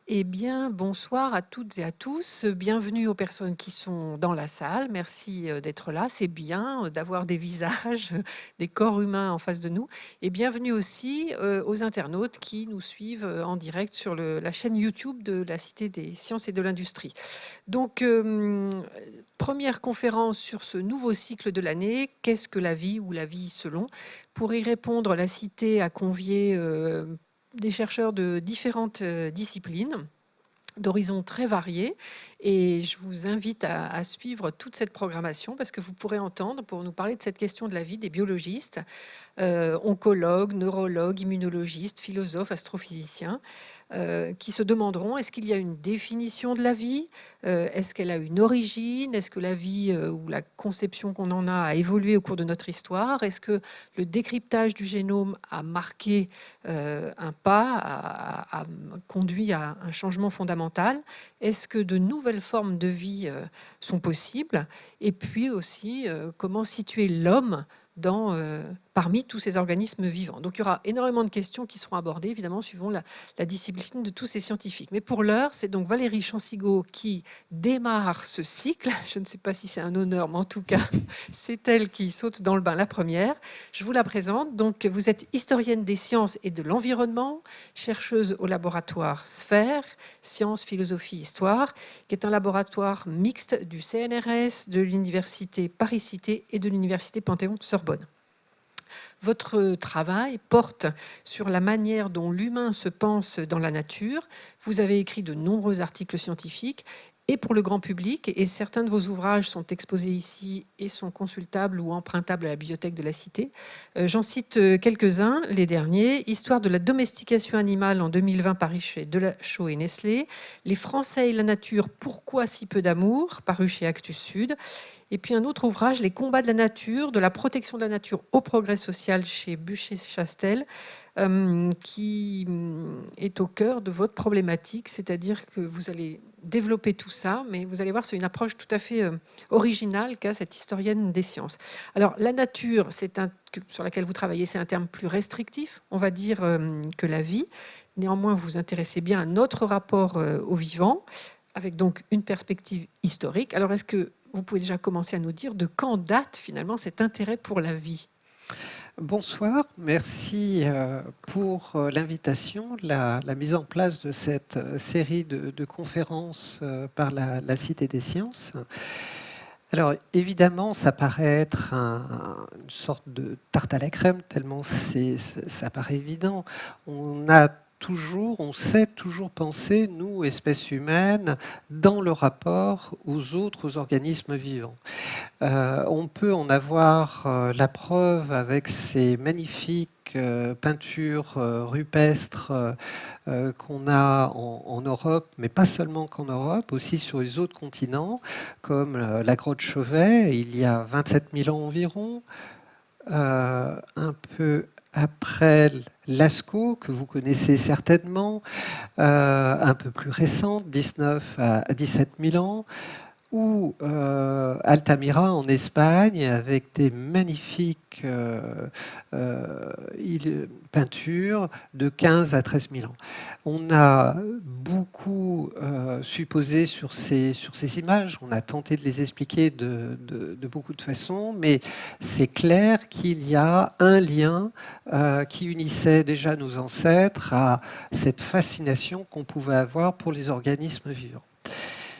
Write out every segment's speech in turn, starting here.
Eh bien, bonsoir à toutes et à tous. Bienvenue aux personnes qui sont dans la salle. Merci d'être là. C'est bien d'avoir des visages, des corps humains en face de nous. Et bienvenue aussi aux internautes qui nous suivent en direct sur la chaîne YouTube de la Cité des sciences et de l'industrie. Donc, première conférence sur ce nouveau cycle de l'année. Qu'est-ce que la vie ou la vie selon? Pour y répondre, la Cité a convié des chercheurs de différentes disciplines, d'horizons très variés. Et je vous invite à suivre toute cette programmation parce que vous pourrez entendre, pour nous parler de cette question de la vie, des biologistes, oncologues, neurologues, immunologistes, philosophes, astrophysiciens, qui se demanderont, est-ce qu'il y a une définition de la vie? Est-ce qu'elle a une origine? Est-ce que la vie ou la conception qu'on en a évolué au cours de notre histoire? Est-ce que le décryptage du génome a marqué un pas, a conduit à un changement fondamental? Est-ce que de nouvelles formes de vie sont possibles? Et puis aussi, comment situer l'homme parmi tous ces organismes vivants. Donc il y aura énormément de questions qui seront abordées, évidemment, suivant la discipline de tous ces scientifiques. Mais pour l'heure, c'est donc Valérie Chansigaud qui démarre ce cycle. Je ne sais pas si c'est un honneur, mais en tout cas, c'est elle qui saute dans le bain la première. Je vous la présente. Donc vous êtes historienne des sciences et de l'environnement, chercheuse au laboratoire Sphère, Sciences, Philosophie, Histoire, qui est un laboratoire mixte du CNRS, de l'Université Paris-Cité et de l'Université Panthéon-Sorbonne. Votre travail porte sur la manière dont l'humain se pense dans la nature. Vous avez écrit de nombreux articles scientifiques et pour le grand public, et certains de vos ouvrages sont exposés ici et sont consultables ou empruntables à la bibliothèque de la Cité. J'en cite quelques-uns, les derniers. Histoire de la domestication animale en 2020, paru chez Delachaux et Nestlé. Les Français et la nature, pourquoi si peu d'amour, paru chez Actes Sud. Et puis un autre ouvrage, Les combats de la nature, de la protection de la nature au progrès social, chez Buchet-Chastel, qui est au cœur de votre problématique, c'est-à-dire que vous allez développer tout ça, mais vous allez voir, c'est une approche tout à fait originale qu'a cette historienne des sciences. Alors, la nature, sur laquelle vous travaillez, c'est un terme plus restrictif, on va dire, que la vie. Néanmoins, vous vous intéressez bien à notre rapport au vivant, avec donc une perspective historique. Alors, est-ce que vous pouvez déjà commencer à nous dire de quand date finalement cet intérêt pour la vie? Bonsoir, merci pour l'invitation, la mise en place de cette série de conférences par la Cité des sciences. Alors évidemment, ça paraît être une sorte de tarte à la crème, tellement ça paraît évident. On sait toujours penser, nous, espèces humaines, dans le rapport aux autres organismes vivants. On peut en avoir la preuve avec ces magnifiques peintures rupestres qu'on a en Europe, mais pas seulement qu'en Europe, aussi sur les autres continents, comme la grotte Chauvet, il y a 27 000 ans environ, un peu après Lascaux, que vous connaissez certainement, un peu plus récente, 19 à 17 000 ans, ou Altamira en Espagne avec des magnifiques peintures de 15 à 13 000 ans. On a beaucoup supposé sur ces images, on a tenté de les expliquer de beaucoup de façons, mais c'est clair qu'il y a un lien qui unissait déjà nos ancêtres à cette fascination qu'on pouvait avoir pour les organismes vivants.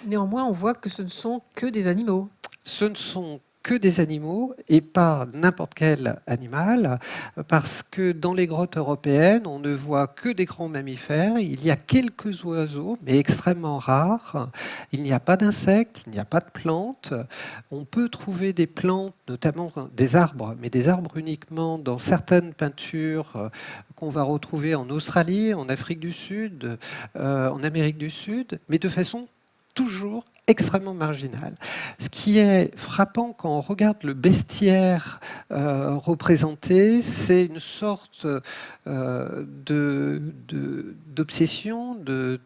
Néanmoins, on voit que ce ne sont que des animaux. Ce ne sont que des animaux et pas n'importe quel animal, parce que dans les grottes européennes, on ne voit que des grands mammifères. Il y a quelques oiseaux, mais extrêmement rares. Il n'y a pas d'insectes, il n'y a pas de plantes. On peut trouver des plantes, notamment des arbres, mais des arbres uniquement dans certaines peintures qu'on va retrouver en Australie, en Afrique du Sud, en Amérique du Sud, mais de façon toujours extrêmement marginal. Ce qui est frappant quand on regarde le bestiaire représenté, c'est une sorte d'obsession, de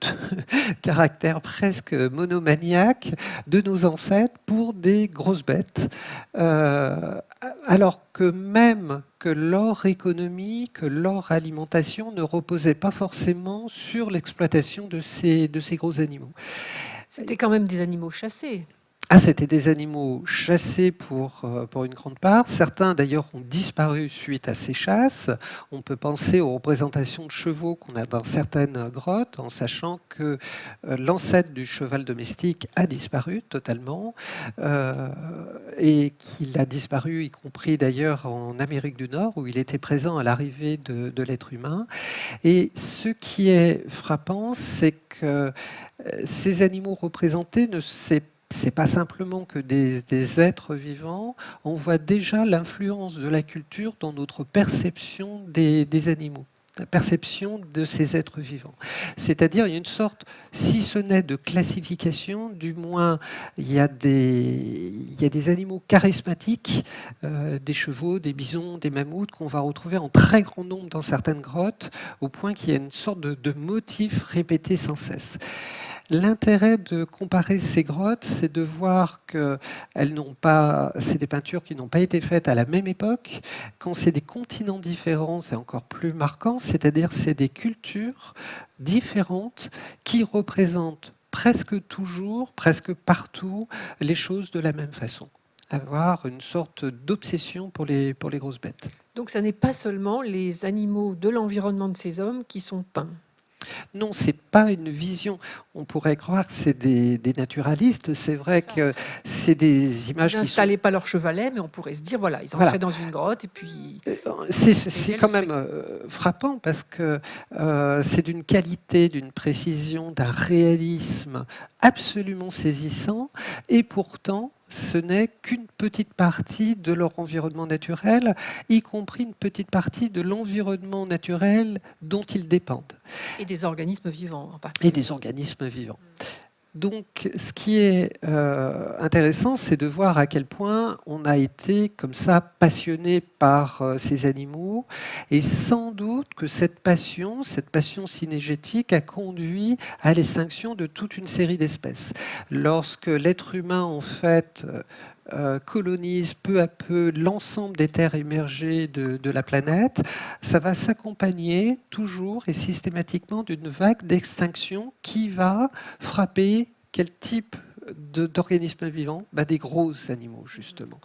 caractère presque monomaniaque de nos ancêtres pour des grosses bêtes. Alors que même que leur économie, que leur alimentation ne reposait pas forcément sur l'exploitation de ces gros animaux. C'était quand même des animaux chassés. Ah, c'était des animaux chassés pour une grande part. Certains, d'ailleurs, ont disparu suite à ces chasses. On peut penser aux représentations de chevaux qu'on a dans certaines grottes, en sachant que l'ancêtre du cheval domestique a disparu totalement, et qu'il a disparu, y compris d'ailleurs en Amérique du Nord, où il était présent à l'arrivée de l'être humain. Et ce qui est frappant, c'est que ces animaux représentés c'est pas simplement que des êtres vivants, on voit déjà l'influence de la culture dans notre perception des animaux, la perception de ces êtres vivants. C'est-à-dire, il y a une sorte, si ce n'est de classification, du moins, il y a des animaux charismatiques, des chevaux, des bisons, des mammouths, qu'on va retrouver en très grand nombre dans certaines grottes, au point qu'il y a une sorte de motif répété sans cesse. L'intérêt de comparer ces grottes, c'est de voir que c'est des peintures qui n'ont pas été faites à la même époque. Quand c'est des continents différents, c'est encore plus marquant, c'est-à-dire c'est des cultures différentes qui représentent presque toujours, presque partout, les choses de la même façon. Avoir une sorte d'obsession pour les grosses bêtes. Donc, ça n'est pas seulement les animaux de l'environnement de ces hommes qui sont peints. Non, c'est pas une vision. On pourrait croire que c'est des naturalistes. C'est vrai que c'est des images Ils n'installaient pas leur chevalet, mais on pourrait se dire, voilà, ils entraient dans une grotte et puis... C'est quand même frappant parce que c'est d'une qualité, d'une précision, d'un réalisme absolument saisissant. Et pourtant, ce n'est qu'une petite partie de leur environnement naturel, y compris une petite partie de l'environnement naturel dont ils dépendent. Et des organismes vivants en particulier. Et des organismes vivants. Donc, ce qui est intéressant, c'est de voir à quel point on a été comme ça passionné par ces animaux, et sans doute que cette passion synégétique a conduit à l'extinction de toute une série d'espèces. Lorsque l'être humain, en fait, colonise peu à peu l'ensemble des terres émergées de la planète, ça va s'accompagner toujours et systématiquement d'une vague d'extinction qui va frapper quel type d'organismes vivants? Des gros animaux, justement.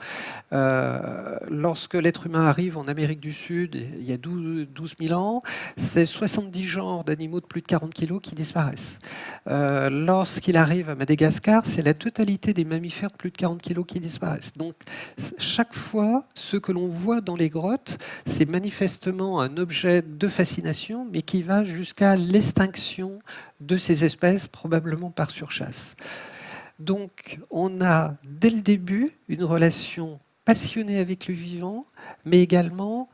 Lorsque l'être humain arrive en Amérique du Sud, il y a 12 000 ans, c'est 70 genres d'animaux de plus de 40 kilos qui disparaissent. Lorsqu'il arrive à Madagascar, c'est la totalité des mammifères de plus de 40 kilos qui disparaissent. Donc, chaque fois, ce que l'on voit dans les grottes, c'est manifestement un objet de fascination, mais qui va jusqu'à l'extinction de ces espèces, probablement par surchasse. Donc, on a dès le début une relation passionnée avec le vivant, mais également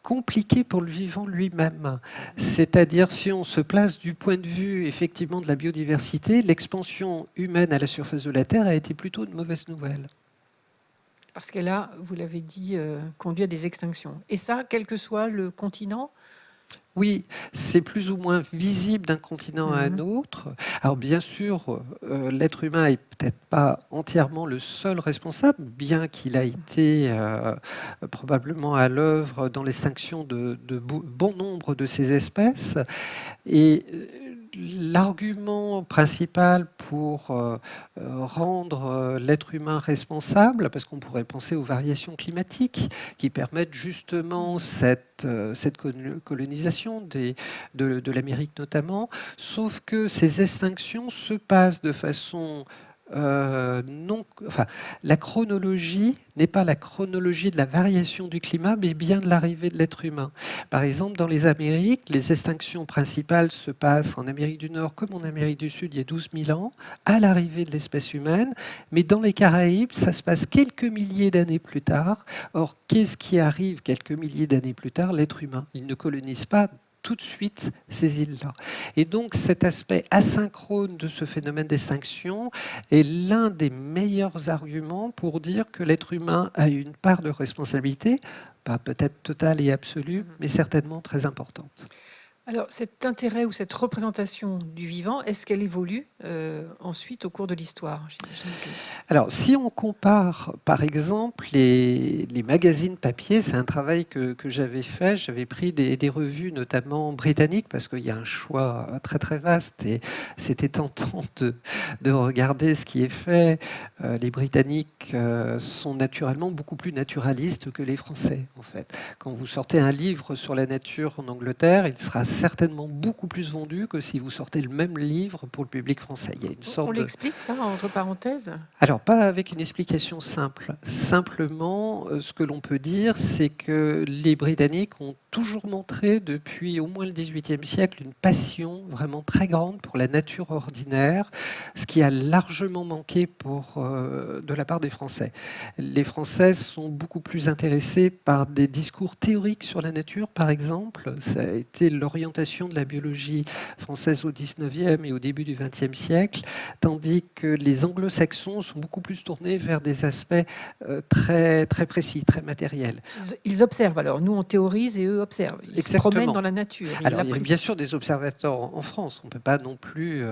compliquée pour le vivant lui-même. C'est-à-dire, si on se place du point de vue effectivement de la biodiversité, l'expansion humaine à la surface de la Terre a été plutôt une mauvaise nouvelle. Parce qu'elle a, vous l'avez dit, conduit à des extinctions. Et ça, quel que soit le continent? Oui, c'est plus ou moins visible d'un continent à un autre. Alors bien sûr, l'être humain est peut-être pas entièrement le seul responsable, bien qu'il a été probablement à l'œuvre dans l'extinction de bon nombre de ces espèces. Et l'argument principal pour rendre l'être humain responsable, parce qu'on pourrait penser aux variations climatiques qui permettent justement cette colonisation de l'Amérique notamment, sauf que ces extinctions se passent de façon la chronologie n'est pas la chronologie de la variation du climat, mais bien de l'arrivée de l'être humain. Par exemple, dans les Amériques, les extinctions principales se passent en Amérique du Nord comme en Amérique du Sud il y a 12 000 ans, à l'arrivée de l'espèce humaine, mais dans les Caraïbes, ça se passe quelques milliers d'années plus tard. Or, qu'est-ce qui arrive quelques milliers d'années plus tard? L'être humain. Il ne colonise pas tout de suite ces îles-là. Et donc cet aspect asynchrone de ce phénomène d'extinction est l'un des meilleurs arguments pour dire que l'être humain a une part de responsabilité, pas peut-être totale et absolue, mais certainement très importante. Alors, cet intérêt ou cette représentation du vivant, est-ce qu'elle évolue ensuite au cours de l'histoire? J'imagine que... Alors, si on compare, par exemple, les magazines papier, c'est un travail que j'avais fait. J'avais pris des revues, notamment britanniques, parce qu'il y a un choix très très vaste et c'était tentant de regarder ce qui est fait. Les Britanniques sont naturellement beaucoup plus naturalistes que les Français, en fait. Quand vous sortez un livre sur la nature en Angleterre, il sera certainement beaucoup plus vendu que si vous sortez le même livre pour le public français. Il y a une sorte On l'explique, ça, entre parenthèses? Alors, pas avec une explication simple. Simplement, ce que l'on peut dire, c'est que les Britanniques ont toujours montré, depuis au moins le XVIIIe siècle, une passion vraiment très grande pour la nature ordinaire, ce qui a largement manqué de la part des Français. Les Français sont beaucoup plus intéressés par des discours théoriques sur la nature, par exemple. Ça a été l'orientation de la biologie française au XIXe et au début du XXe siècle, tandis que les anglo-saxons sont beaucoup plus tournés vers des aspects très, très précis, très matériels. Ils observent alors. Nous, on théorise et eux observent. Ils se promènent dans la nature. Alors, il y a bien sûr des observateurs en France. On ne peut pas non plus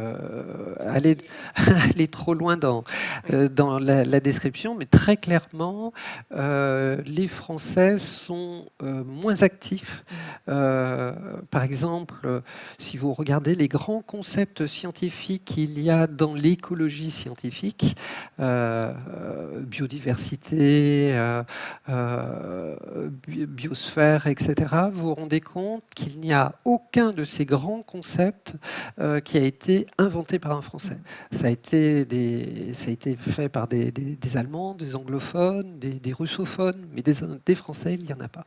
aller trop loin dans la description, mais très clairement, les Français sont moins actifs. Par exemple, si vous regardez les grands concepts scientifiques qu'il y a dans l'écologie scientifique, biodiversité, biosphère, etc., vous vous rendez compte qu'il n'y a aucun de ces grands concepts qui a été inventé par un Français. Ça a été fait par des Allemands, des anglophones, des russophones, mais des Français, il n'y en a pas.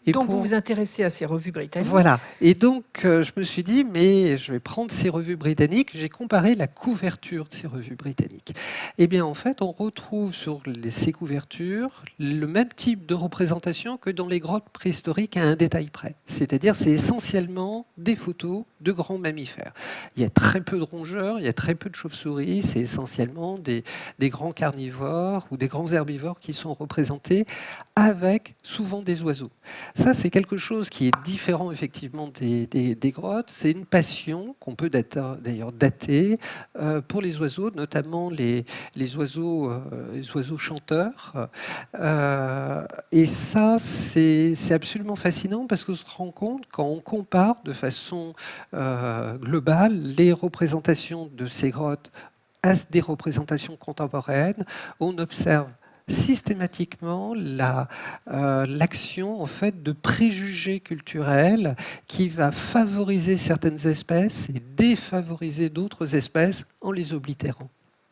Et donc, vous vous intéressez à ces revues britanniques. Voilà. Et donc, je me suis dit, mais je vais prendre ces revues britanniques. J'ai comparé la couverture de ces revues britanniques. Eh bien, en fait, on retrouve sur ces couvertures le même type de représentation que dans les grottes préhistoriques à un détail près. C'est-à-dire, c'est essentiellement des photos de grands mammifères. Il y a très peu de rongeurs, il y a très peu de chauves-souris. C'est essentiellement des grands carnivores ou des grands herbivores qui sont représentés avec souvent des oiseaux. Ça, c'est quelque chose qui est différent effectivement des grottes. C'est une passion qu'on peut d'ailleurs dater pour les oiseaux, notamment les oiseaux chanteurs. Et ça, c'est absolument fascinant parce qu'on se rend compte, quand on compare de façon globale les représentations de ces grottes à des représentations contemporaines, on observe systématiquement l'action en fait de préjugés culturels qui va favoriser certaines espèces et défavoriser d'autres espèces en les oblitérant.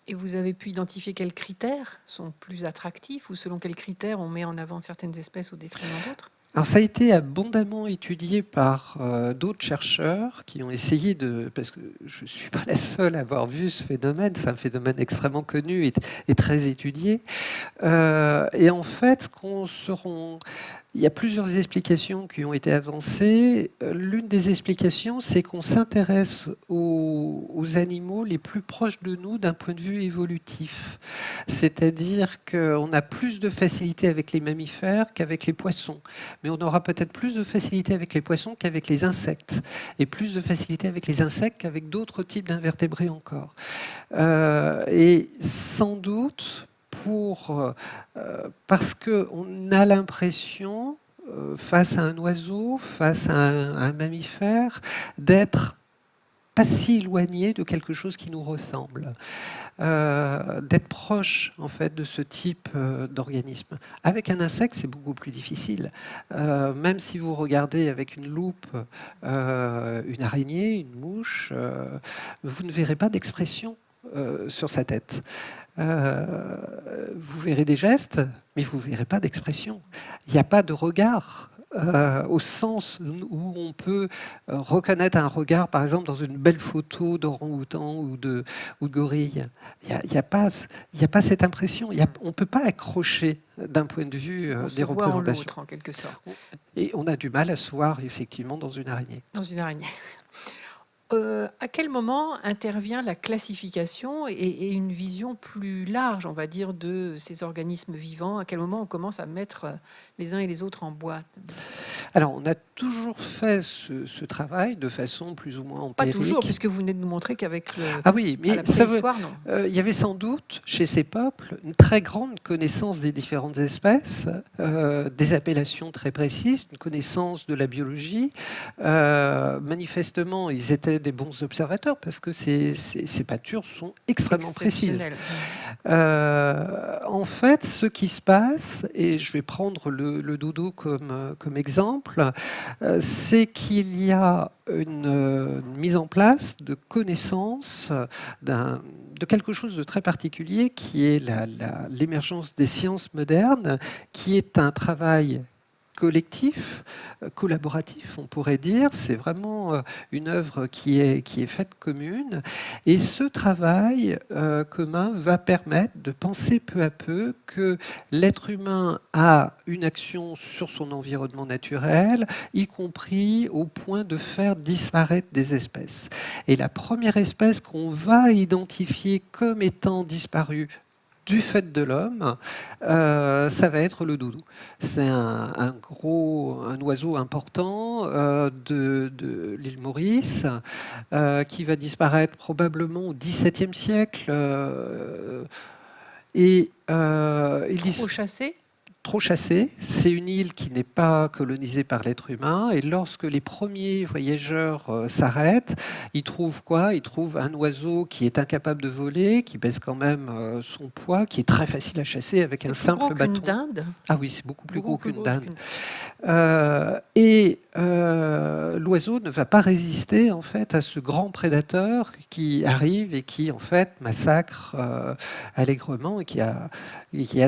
Et vous avez pu identifier quels critères sont plus attractifs ou selon quels critères on met en avant certaines espèces au détriment d'autres? Alors ça a été abondamment étudié par d'autres chercheurs qui ont essayé parce que je ne suis pas la seule à avoir vu ce phénomène, c'est un phénomène extrêmement connu et très étudié. Et en fait, il y a plusieurs explications qui ont été avancées. L'une des explications, c'est qu'on s'intéresse aux animaux les plus proches de nous d'un point de vue évolutif. C'est-à-dire qu'on a plus de facilité avec les mammifères qu'avec les poissons. Mais on aura peut-être plus de facilité avec les poissons qu'avec les insectes. Et plus de facilité avec les insectes qu'avec d'autres types d'invertébrés encore. Et sans doute... parce qu'on a l'impression, face à un oiseau, face à un mammifère, d'être pas si éloigné de quelque chose qui nous ressemble, d'être proche en fait de ce type d'organisme. Avec un insecte, c'est beaucoup plus difficile. Même si vous regardez avec une loupe une araignée, une mouche, vous ne verrez pas d'expression sur sa tête. Vous verrez des gestes, mais vous ne verrez pas d'expression. Il n'y a pas de regard au sens où on peut reconnaître un regard, par exemple, dans une belle photo d'orang-outan ou de gorille. Il n'y a pas cette impression. On ne peut pas accrocher d'un point de vue On des se voit en représentations. l'autre, en quelque sorte. Et on a du mal à se voir, effectivement, dans une araignée. Dans une araignée. À quel moment intervient la classification et une vision plus large, on va dire, de ces organismes vivants? À quel moment on commence à mettre les uns et les autres en boîte? Alors, on a toujours fait ce travail de façon plus ou moins Pas empirique. toujours, puisque vous venez de nous montrer qu'avec Ah oui, mais la préhistoire, non. il y avait sans doute chez ces peuples une très grande connaissance des différentes espèces, des appellations très précises, une connaissance de la biologie. Manifestement, ils étaient des bons observateurs parce que ces peintures sont extrêmement précises. En fait, ce qui se passe, et je vais prendre le dodo comme exemple, c'est qu'il y a une mise en place de connaissances de quelque chose de très particulier qui est l'émergence des sciences modernes, qui est un travail collectif, collaboratif, on pourrait dire. C'est vraiment une œuvre qui est faite commune. Et ce travail commun va permettre de penser peu à peu que l'être humain a une action sur son environnement naturel, y compris au point de faire disparaître des espèces. Et la première espèce qu'on va identifier comme étant disparue du fait de l'homme, ça va être le dodo. C'est un oiseau important de l'île Maurice qui va disparaître probablement au XVIIe siècle. Trop chassé? Trop chassé. C'est une île qui n'est pas colonisée par l'être humain. Et lorsque les premiers voyageurs s'arrêtent, ils trouvent quoi? Ils trouvent un oiseau qui est incapable de voler, qui pèse quand même son poids, qui est très facile à chasser avec un simple bâton. C'est plus gros qu'une dinde? Ah oui, c'est beaucoup plus gros qu'une dinde. L'oiseau ne va pas résister en fait à ce grand prédateur qui arrive et qui en fait massacre allègrement et qui a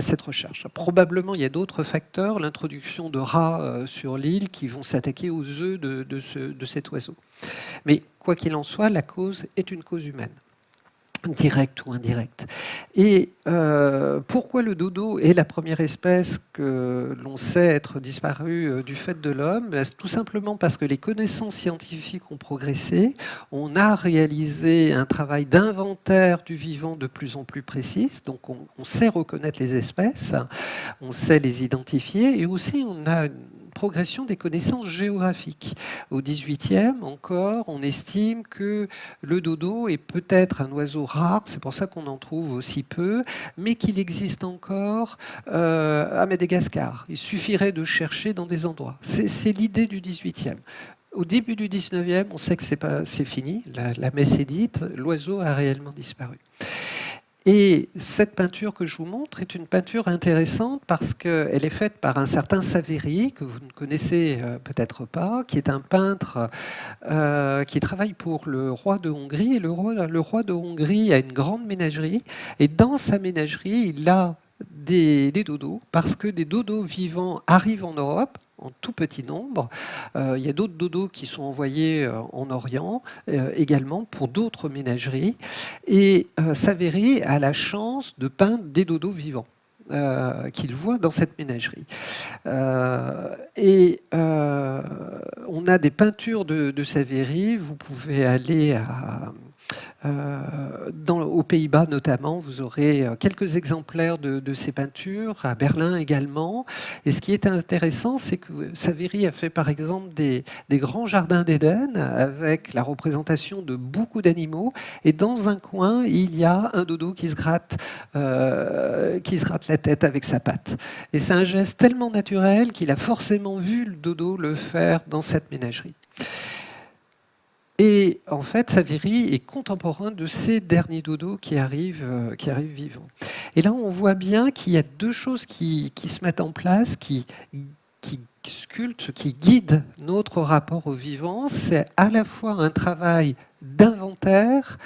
cette recherche. Probablement il y a d'autres facteurs, l'introduction de rats sur l'île qui vont s'attaquer aux œufs de cet oiseau. Mais quoi qu'il en soit, la cause est une cause humaine. Direct ou indirect. Et pourquoi le dodo est la première espèce que l'on sait être disparue du fait de l'homme? Tout simplement parce que les connaissances scientifiques ont progressé. On a réalisé un travail d'inventaire du vivant de plus en plus précis. Donc on sait reconnaître les espèces, on sait les identifier et aussi on a une progression des connaissances géographiques. Au XVIIIe, encore, on estime que le dodo est peut-être un oiseau rare, c'est pour ça qu'on en trouve aussi peu, mais qu'il existe encore à Madagascar. Il suffirait de chercher dans des endroits. C'est l'idée du XVIIIe. Au début du XIXe, on sait que c'est fini, la messe est dite, l'oiseau a réellement disparu. Et cette peinture que je vous montre est une peinture intéressante parce qu'elle est faite par un certain Savéry, que vous ne connaissez peut-être pas, qui est un peintre qui travaille pour le roi de Hongrie. Et le roi de Hongrie a une grande ménagerie. Et dans sa ménagerie, il a des dodos, parce que des dodos vivants arrivent en Europe en tout petit nombre. Il y a d'autres dodos qui sont envoyés en Orient également pour d'autres ménageries. Et Savéry a la chance de peindre des dodos vivants qu'il voit dans cette ménagerie. On a des peintures de Savéry. Vous pouvez aller aux Pays-Bas notamment, vous aurez quelques exemplaires de ces peintures, à Berlin également. Et ce qui est intéressant, c'est que Savéry a fait par exemple des grands jardins d'Éden avec la représentation de beaucoup d'animaux. Et dans un coin, il y a un dodo qui se gratte la tête avec sa patte. Et c'est un geste tellement naturel qu'il a forcément vu le dodo le faire dans cette ménagerie. Et en fait, Savéry est contemporain de ces derniers dodos qui arrivent vivants. Et là, on voit bien qu'il y a deux choses qui se mettent en place, qui qui sculpte, qui guide notre rapport au vivant. C'est à la fois un travail d'inventaire,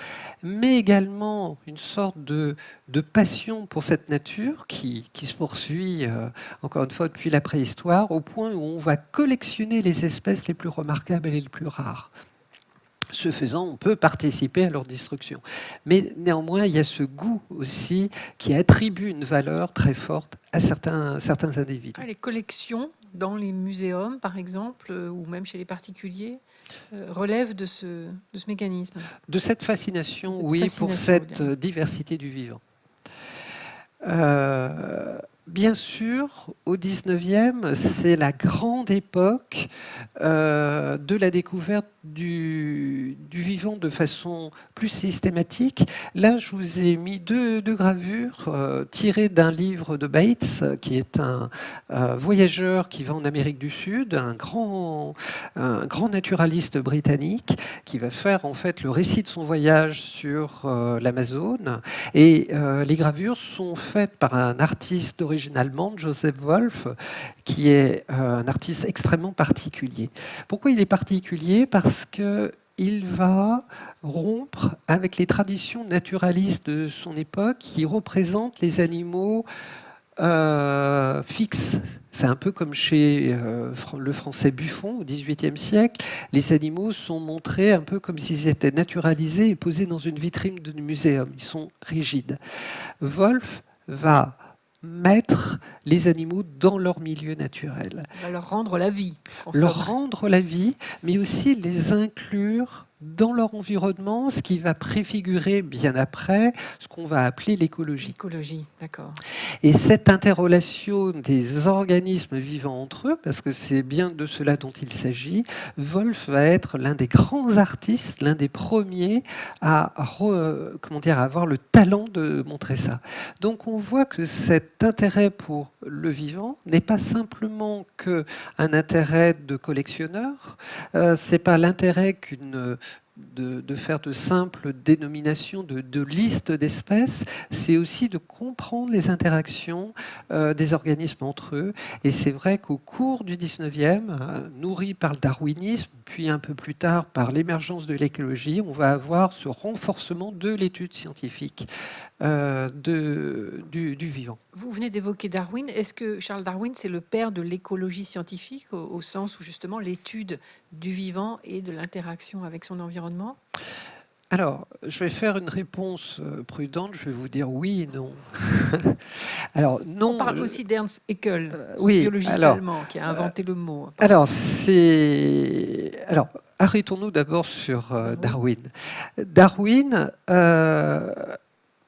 mais également une sorte de passion pour cette nature qui se poursuit, encore une fois, depuis la préhistoire, au point où on va collectionner les espèces les plus remarquables et les plus rares. Ce faisant, on peut participer à leur destruction. Mais néanmoins, il y a ce goût aussi qui attribue une valeur très forte à certains individus. Les collections dans les muséums, par exemple, ou même chez les particuliers, relèvent de ce mécanisme. De cette fascination, oui, pour cette diversité du vivant. Bien sûr, au 19e, c'est la grande époque de la découverte du vivant de façon plus systématique. Là, je vous ai mis deux gravures tirées d'un livre de Bates, qui est un voyageur qui va en Amérique du Sud, un grand naturaliste britannique, qui va faire en fait le récit de son voyage sur l'Amazone. Et les gravures sont faites par un artiste d'origine allemande, Joseph Wolf, qui est un artiste extrêmement particulier. Pourquoi il est particulier ? Parce qu'il va rompre avec les traditions naturalistes de son époque qui représentent les animaux fixes. C'est un peu comme chez le français Buffon au XVIIIe siècle. Les animaux sont montrés un peu comme s'ils étaient naturalisés et posés dans une vitrine de muséum. Ils sont rigides. Wolf va mettre les animaux dans leur milieu naturel. On va leur rendre la vie. Leur rendre la vie, mais aussi les inclure dans leur environnement, ce qui va préfigurer bien après ce qu'on va appeler l'écologie. L'écologie, d'accord. Et cette interrelation des organismes vivant entre eux, parce que c'est bien de cela dont il s'agit, Wolf va être l'un des grands artistes, l'un des premiers à avoir le talent de montrer ça. Donc on voit que cet intérêt pour le vivant n'est pas simplement qu'un intérêt de collectionneur, c'est pas l'intérêt de faire de simples dénominations, de listes d'espèces, c'est aussi de comprendre les interactions des organismes entre eux. Et c'est vrai qu'au cours du 19e, nourri par le darwinisme, puis un peu plus tard par l'émergence de l'écologie, on va avoir ce renforcement de l'étude scientifique du vivant. Vous venez d'évoquer Darwin. Est-ce que Charles Darwin, c'est le père de l'écologie scientifique, au sens où justement l'étude du vivant et de l'interaction avec son environnement ? Alors, je vais faire une réponse prudente, je vais vous dire oui et non. Alors, non. On parle aussi d'Ernst Haeckel, oui, biologiste allemand, qui a inventé le mot. Alors, arrêtons-nous d'abord sur Darwin. Darwin,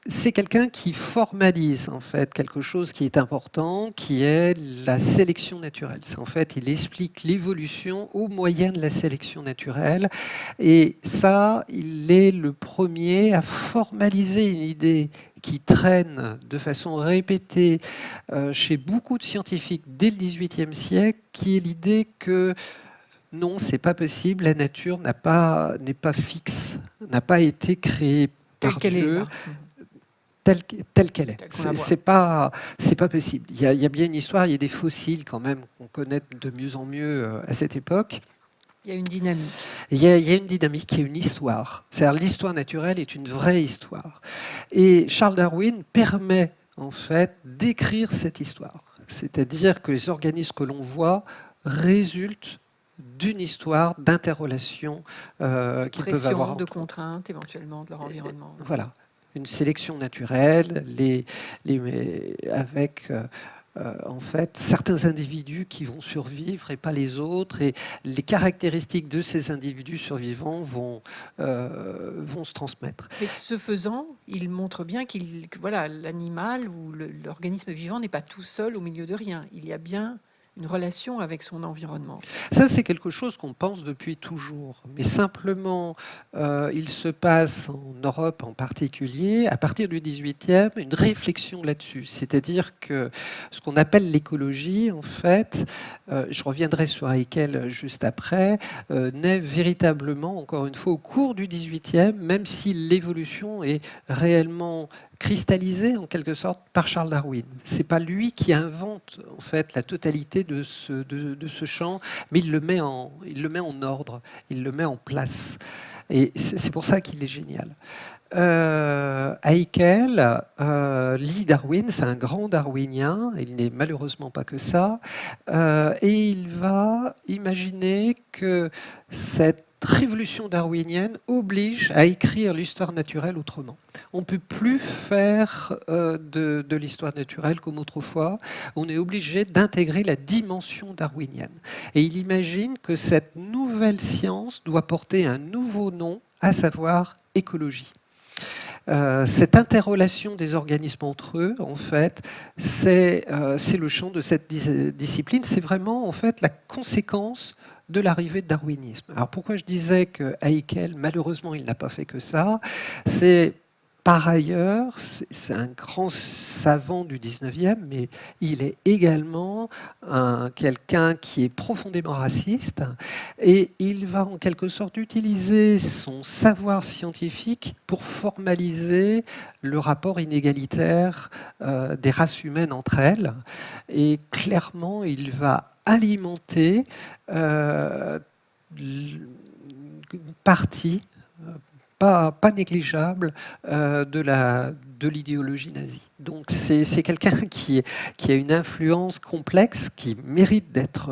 c'est quelqu'un qui formalise en fait quelque chose qui est important, qui est la sélection naturelle. En fait, il explique l'évolution au moyen de la sélection naturelle. Et ça, il est le premier à formaliser une idée qui traîne de façon répétée chez beaucoup de scientifiques dès le XVIIIe siècle, qui est l'idée que non, c'est pas possible, la nature n'est pas fixe, n'a pas été créée par Dieu. Telle qu'elle est. C'est pas possible. Il y a bien une histoire, il y a des fossiles quand même qu'on connaît de mieux en mieux à cette époque. Il y a une dynamique. Il y a une dynamique, il y a une histoire. C'est-à-dire l'histoire naturelle est une vraie histoire. Et Charles Darwin permet en fait d'écrire cette histoire. C'est-à-dire que les organismes que l'on voit résultent d'une histoire d'interrelation qu'ils peuvent avoir. De contraintes éventuellement de leur environnement. Voilà. Une sélection naturelle, avec en fait certains individus qui vont survivre et pas les autres, et les caractéristiques de ces individus survivants vont se transmettre. Mais ce faisant, il montre bien que l'animal ou l'organisme vivant n'est pas tout seul au milieu de rien. Il y a bien une relation avec son environnement. Ça, c'est quelque chose qu'on pense depuis toujours. Mais simplement, il se passe en Europe en particulier, à partir du 18e, une réflexion là-dessus. C'est-à-dire que ce qu'on appelle l'écologie, en fait, je reviendrai sur Haeckel juste après, naît véritablement, encore une fois, au cours du 18e, même si l'évolution est réellement cristallisé en quelque sorte par Charles Darwin. C'est pas lui qui invente en fait la totalité de ce champ, mais il le met en ordre, il le met en place. Et c'est pour ça qu'il est génial. Haeckel lit Darwin, c'est un grand darwinien, il n'est malheureusement pas que ça, et il va imaginer que cette révolution darwinienne oblige à écrire l'histoire naturelle autrement. On ne peut plus faire de l'histoire naturelle comme autrefois, on est obligé d'intégrer la dimension darwinienne. Et il imagine que cette nouvelle science doit porter un nouveau nom, à savoir écologie. Cette interrelation des organismes entre eux, en fait, c'est le champ de cette discipline. C'est vraiment, en fait, la conséquence de l'arrivée de darwinisme. Alors pourquoi je disais que Haeckel, malheureusement, il n'a pas fait que ça, c'est par ailleurs, c'est un grand savant du 19e, mais il est également quelqu'un qui est profondément raciste et il va en quelque sorte utiliser son savoir scientifique pour formaliser le rapport inégalitaire des races humaines entre elles. Et clairement, il va alimenter une partie pas négligeable de l'idéologie nazie. Donc c'est quelqu'un qui a une influence complexe qui mérite d'être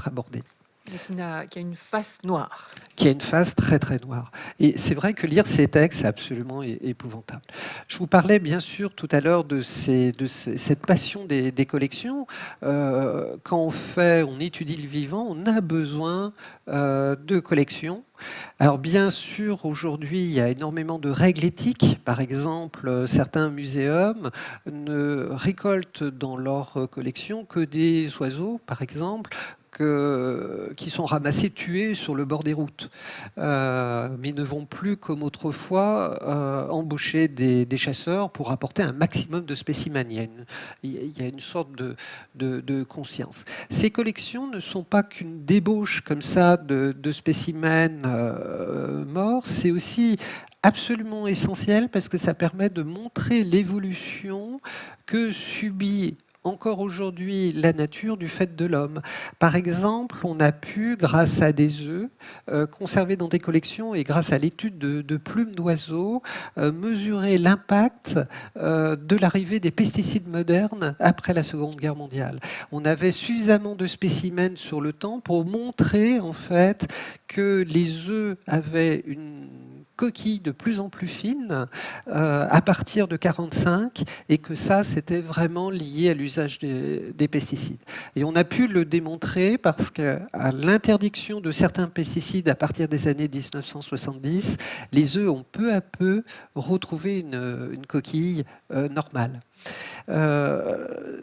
abordée. Et qui a une face noire. Qui a une face très très noire. Et c'est vrai que lire ces textes, c'est absolument épouvantable. Je vous parlais bien sûr tout à l'heure de cette passion des collections. Quand on étudie le vivant, on a besoin de collections. Alors bien sûr, aujourd'hui, il y a énormément de règles éthiques. Par exemple, certains muséums ne récoltent dans leur collection que des oiseaux, par exemple, qui sont ramassés, tués sur le bord des routes. Mais ne vont plus, comme autrefois, embaucher des chasseurs pour apporter un maximum de spécimens. Il y a une sorte de conscience. Ces collections ne sont pas qu'une débauche comme ça de spécimens morts, c'est aussi absolument essentiel parce que ça permet de montrer l'évolution que subit encore aujourd'hui la nature du fait de l'homme. Par exemple, on a pu, grâce à des œufs conservés dans des collections et grâce à l'étude de plumes d'oiseaux, mesurer l'impact de l'arrivée des pesticides modernes après la Seconde Guerre mondiale. On avait suffisamment de spécimens sur le temps pour montrer en fait que les œufs avaient une coquille de plus en plus fine à partir de 1945 et que ça, c'était vraiment lié à l'usage des pesticides. Et on a pu le démontrer parce qu'à l'interdiction de certains pesticides à partir des années 1970, les œufs ont peu à peu retrouvé une coquille normale.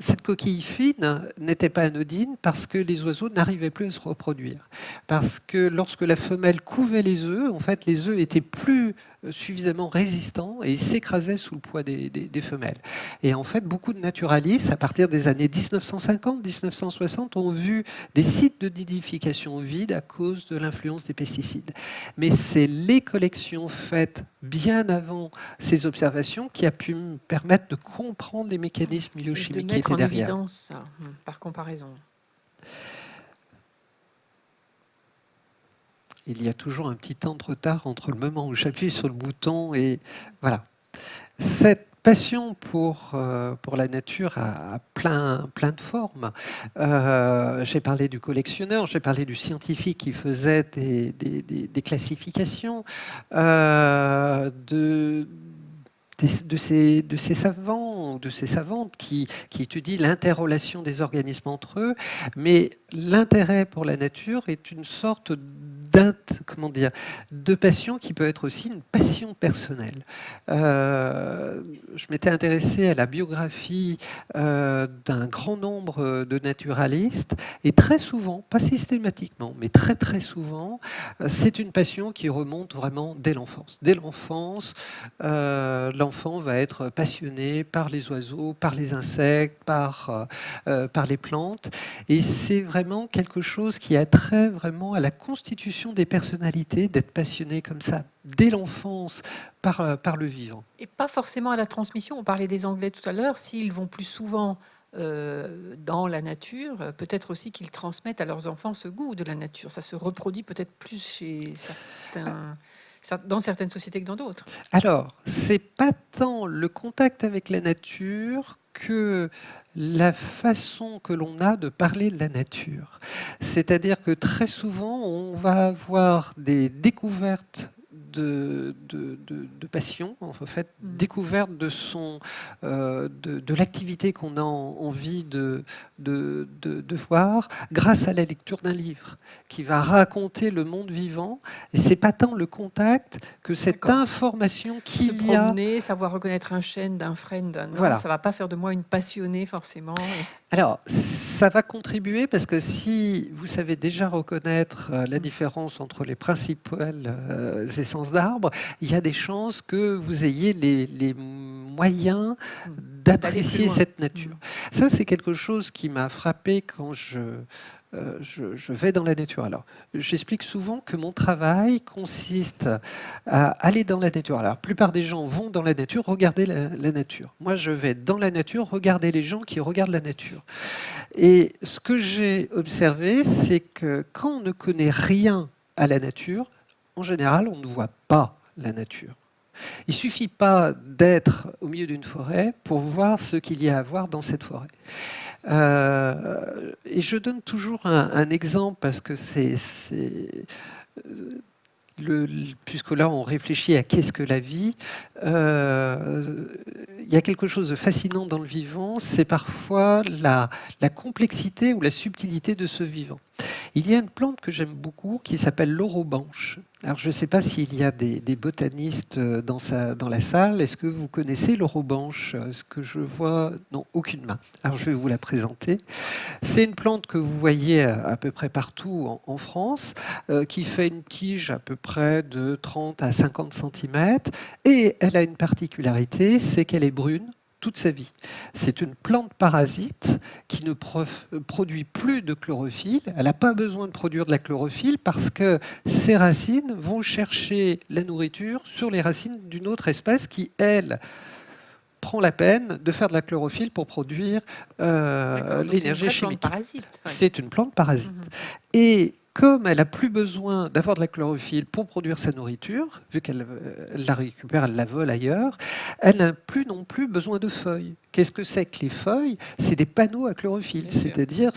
Cette coquille fine n'était pas anodine parce que les oiseaux n'arrivaient plus à se reproduire. Parce que lorsque la femelle couvait les œufs, en fait, les œufs étaient plus suffisamment résistants et s'écrasaient sous le poids des femelles. Et en fait, beaucoup de naturalistes, à partir des années 1950-1960, ont vu des sites de nidification vides à cause de l'influence des pesticides. Mais c'est les collections faites bien avant ces observations qui a pu me permettre de comprendre les mécanismes biochimiques qui étaient derrière. De mettre en évidence ça, par comparaison. Il y a toujours un petit temps de retard entre le moment où j'appuie sur le bouton et voilà. Cette passion pour la nature a plein de formes. J'ai parlé du collectionneur, j'ai parlé du scientifique qui faisait des classifications, de ces savants, de ces savantes qui étudient l'interrelation des organismes entre eux, mais l'intérêt pour la nature est une sorte de passion qui peut être aussi une passion personnelle. Je m'étais intéressé à la biographie d'un grand nombre de naturalistes et très souvent, pas systématiquement, mais très très souvent, c'est une passion qui remonte vraiment dès l'enfance. Dès l'enfance, l'enfant va être passionné par les oiseaux, par les insectes, par les plantes et c'est vraiment quelque chose qui a trait vraiment à la constitution construction des personnalités, d'être passionné comme ça dès l'enfance par le vivant. Et pas forcément à la transmission. On parlait des Anglais tout à l'heure. S'ils vont plus souvent dans la nature, peut-être aussi qu'ils transmettent à leurs enfants ce goût de la nature. Ça se reproduit peut-être plus chez dans certaines sociétés que dans d'autres. Alors, c'est pas tant le contact avec la nature que la façon que l'on a de parler de la nature. C'est-à-dire que très souvent, on va avoir des découvertes de passion, en fait, découverte de l'activité qu'on a envie de voir grâce à la lecture d'un livre qui va raconter le monde vivant. Et c'est pas tant le contact que cette information qu'il y a. Se promener, savoir reconnaître un chêne d'un frêne, d'un autre, voilà. Ça va pas faire de moi une passionnée forcément. Alors, ça va contribuer parce que si vous savez déjà reconnaître la différence entre les principales essences d'arbres, il y a des chances que vous ayez les moyens d'apprécier cette nature. Ça, c'est quelque chose qui m'a frappé quand je vais dans la nature. Alors, j'explique souvent que mon travail consiste à aller dans la nature. Alors, la plupart des gens vont dans la nature regarder la nature. Moi, je vais dans la nature regarder les gens qui regardent la nature. Et ce que j'ai observé, c'est que quand on ne connaît rien à la nature, en général, on ne voit pas la nature. Il ne suffit pas d'être au milieu d'une forêt pour voir ce qu'il y a à voir dans cette forêt. Et je donne toujours un exemple parce que puisque là on réfléchit à qu'est-ce que la vie, il y a quelque chose de fascinant dans le vivant, c'est parfois la complexité ou la subtilité de ce vivant. Il y a une plante que j'aime beaucoup qui s'appelle l'orobanche. Alors je ne sais pas s'il y a des botanistes dans la salle. Est-ce que vous connaissez l'orobanche? Ce que je vois, non, aucune main. Alors je vais vous la présenter. C'est une plante que vous voyez à peu près partout en France, qui fait une tige à peu près de 30 à 50 cm. Et elle a une particularité, c'est qu'elle est brune toute sa vie. C'est une plante parasite qui ne produit plus de chlorophylle. Elle n'a pas besoin de produire de la chlorophylle parce que ses racines vont chercher la nourriture sur les racines d'une autre espèce qui, elle, prend la peine de faire de la chlorophylle pour produire l'énergie chimique. C'est une plante parasite. Et comme elle n'a plus besoin d'avoir de la chlorophylle pour produire sa nourriture, vu qu'elle la récupère, elle la vole ailleurs, elle n'a plus non plus besoin de feuilles. Qu'est-ce que c'est que les feuilles? C'est des panneaux à chlorophylle. C'est-à-dire,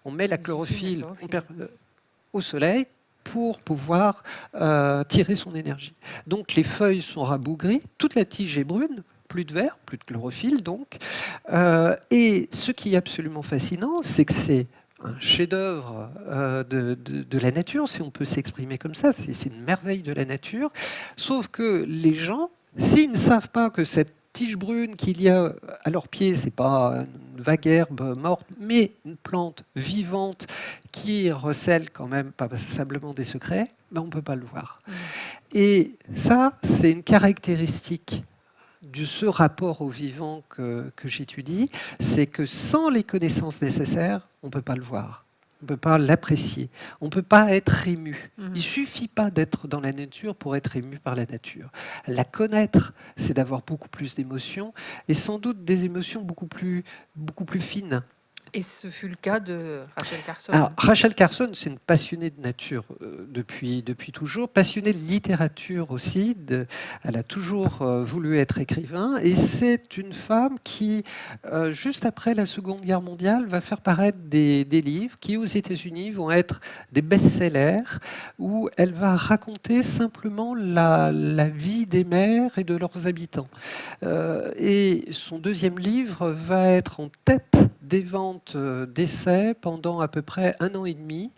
on met la chlorophylle au soleil pour pouvoir tirer son énergie. Donc les feuilles sont rabougries, toute la tige est brune, plus de vert, plus de chlorophylle donc. Et ce qui est absolument fascinant, c'est que c'est un chef-d'œuvre de la nature, si on peut s'exprimer comme ça. C'est une merveille de la nature. Sauf que les gens, s'ils ne savent pas que cette tige brune qu'il y a à leurs pieds, c'est pas une vague herbe morte, mais une plante vivante qui recèle quand même passablement des secrets, ben on ne peut pas le voir. Et ça, c'est une caractéristique de ce rapport au vivant que j'étudie, c'est que sans les connaissances nécessaires, on ne peut pas le voir, on ne peut pas l'apprécier, on ne peut pas être ému. Il ne suffit pas d'être dans la nature pour être ému par la nature. La connaître, c'est d'avoir beaucoup plus d'émotions, et sans doute des émotions beaucoup plus fines. Et ce fut le cas de Rachel Carson. Alors, Rachel Carson, c'est une passionnée de nature depuis toujours, passionnée de littérature aussi. Elle a toujours voulu être écrivain. Et c'est une femme qui, juste après la Seconde Guerre mondiale, va faire paraître des livres qui, aux États-Unis, vont être des best-sellers, où elle va raconter simplement la vie des mers et de leurs habitants. Et son deuxième livre va être en tête des ventes d'essais pendant à peu près 1 an et demi.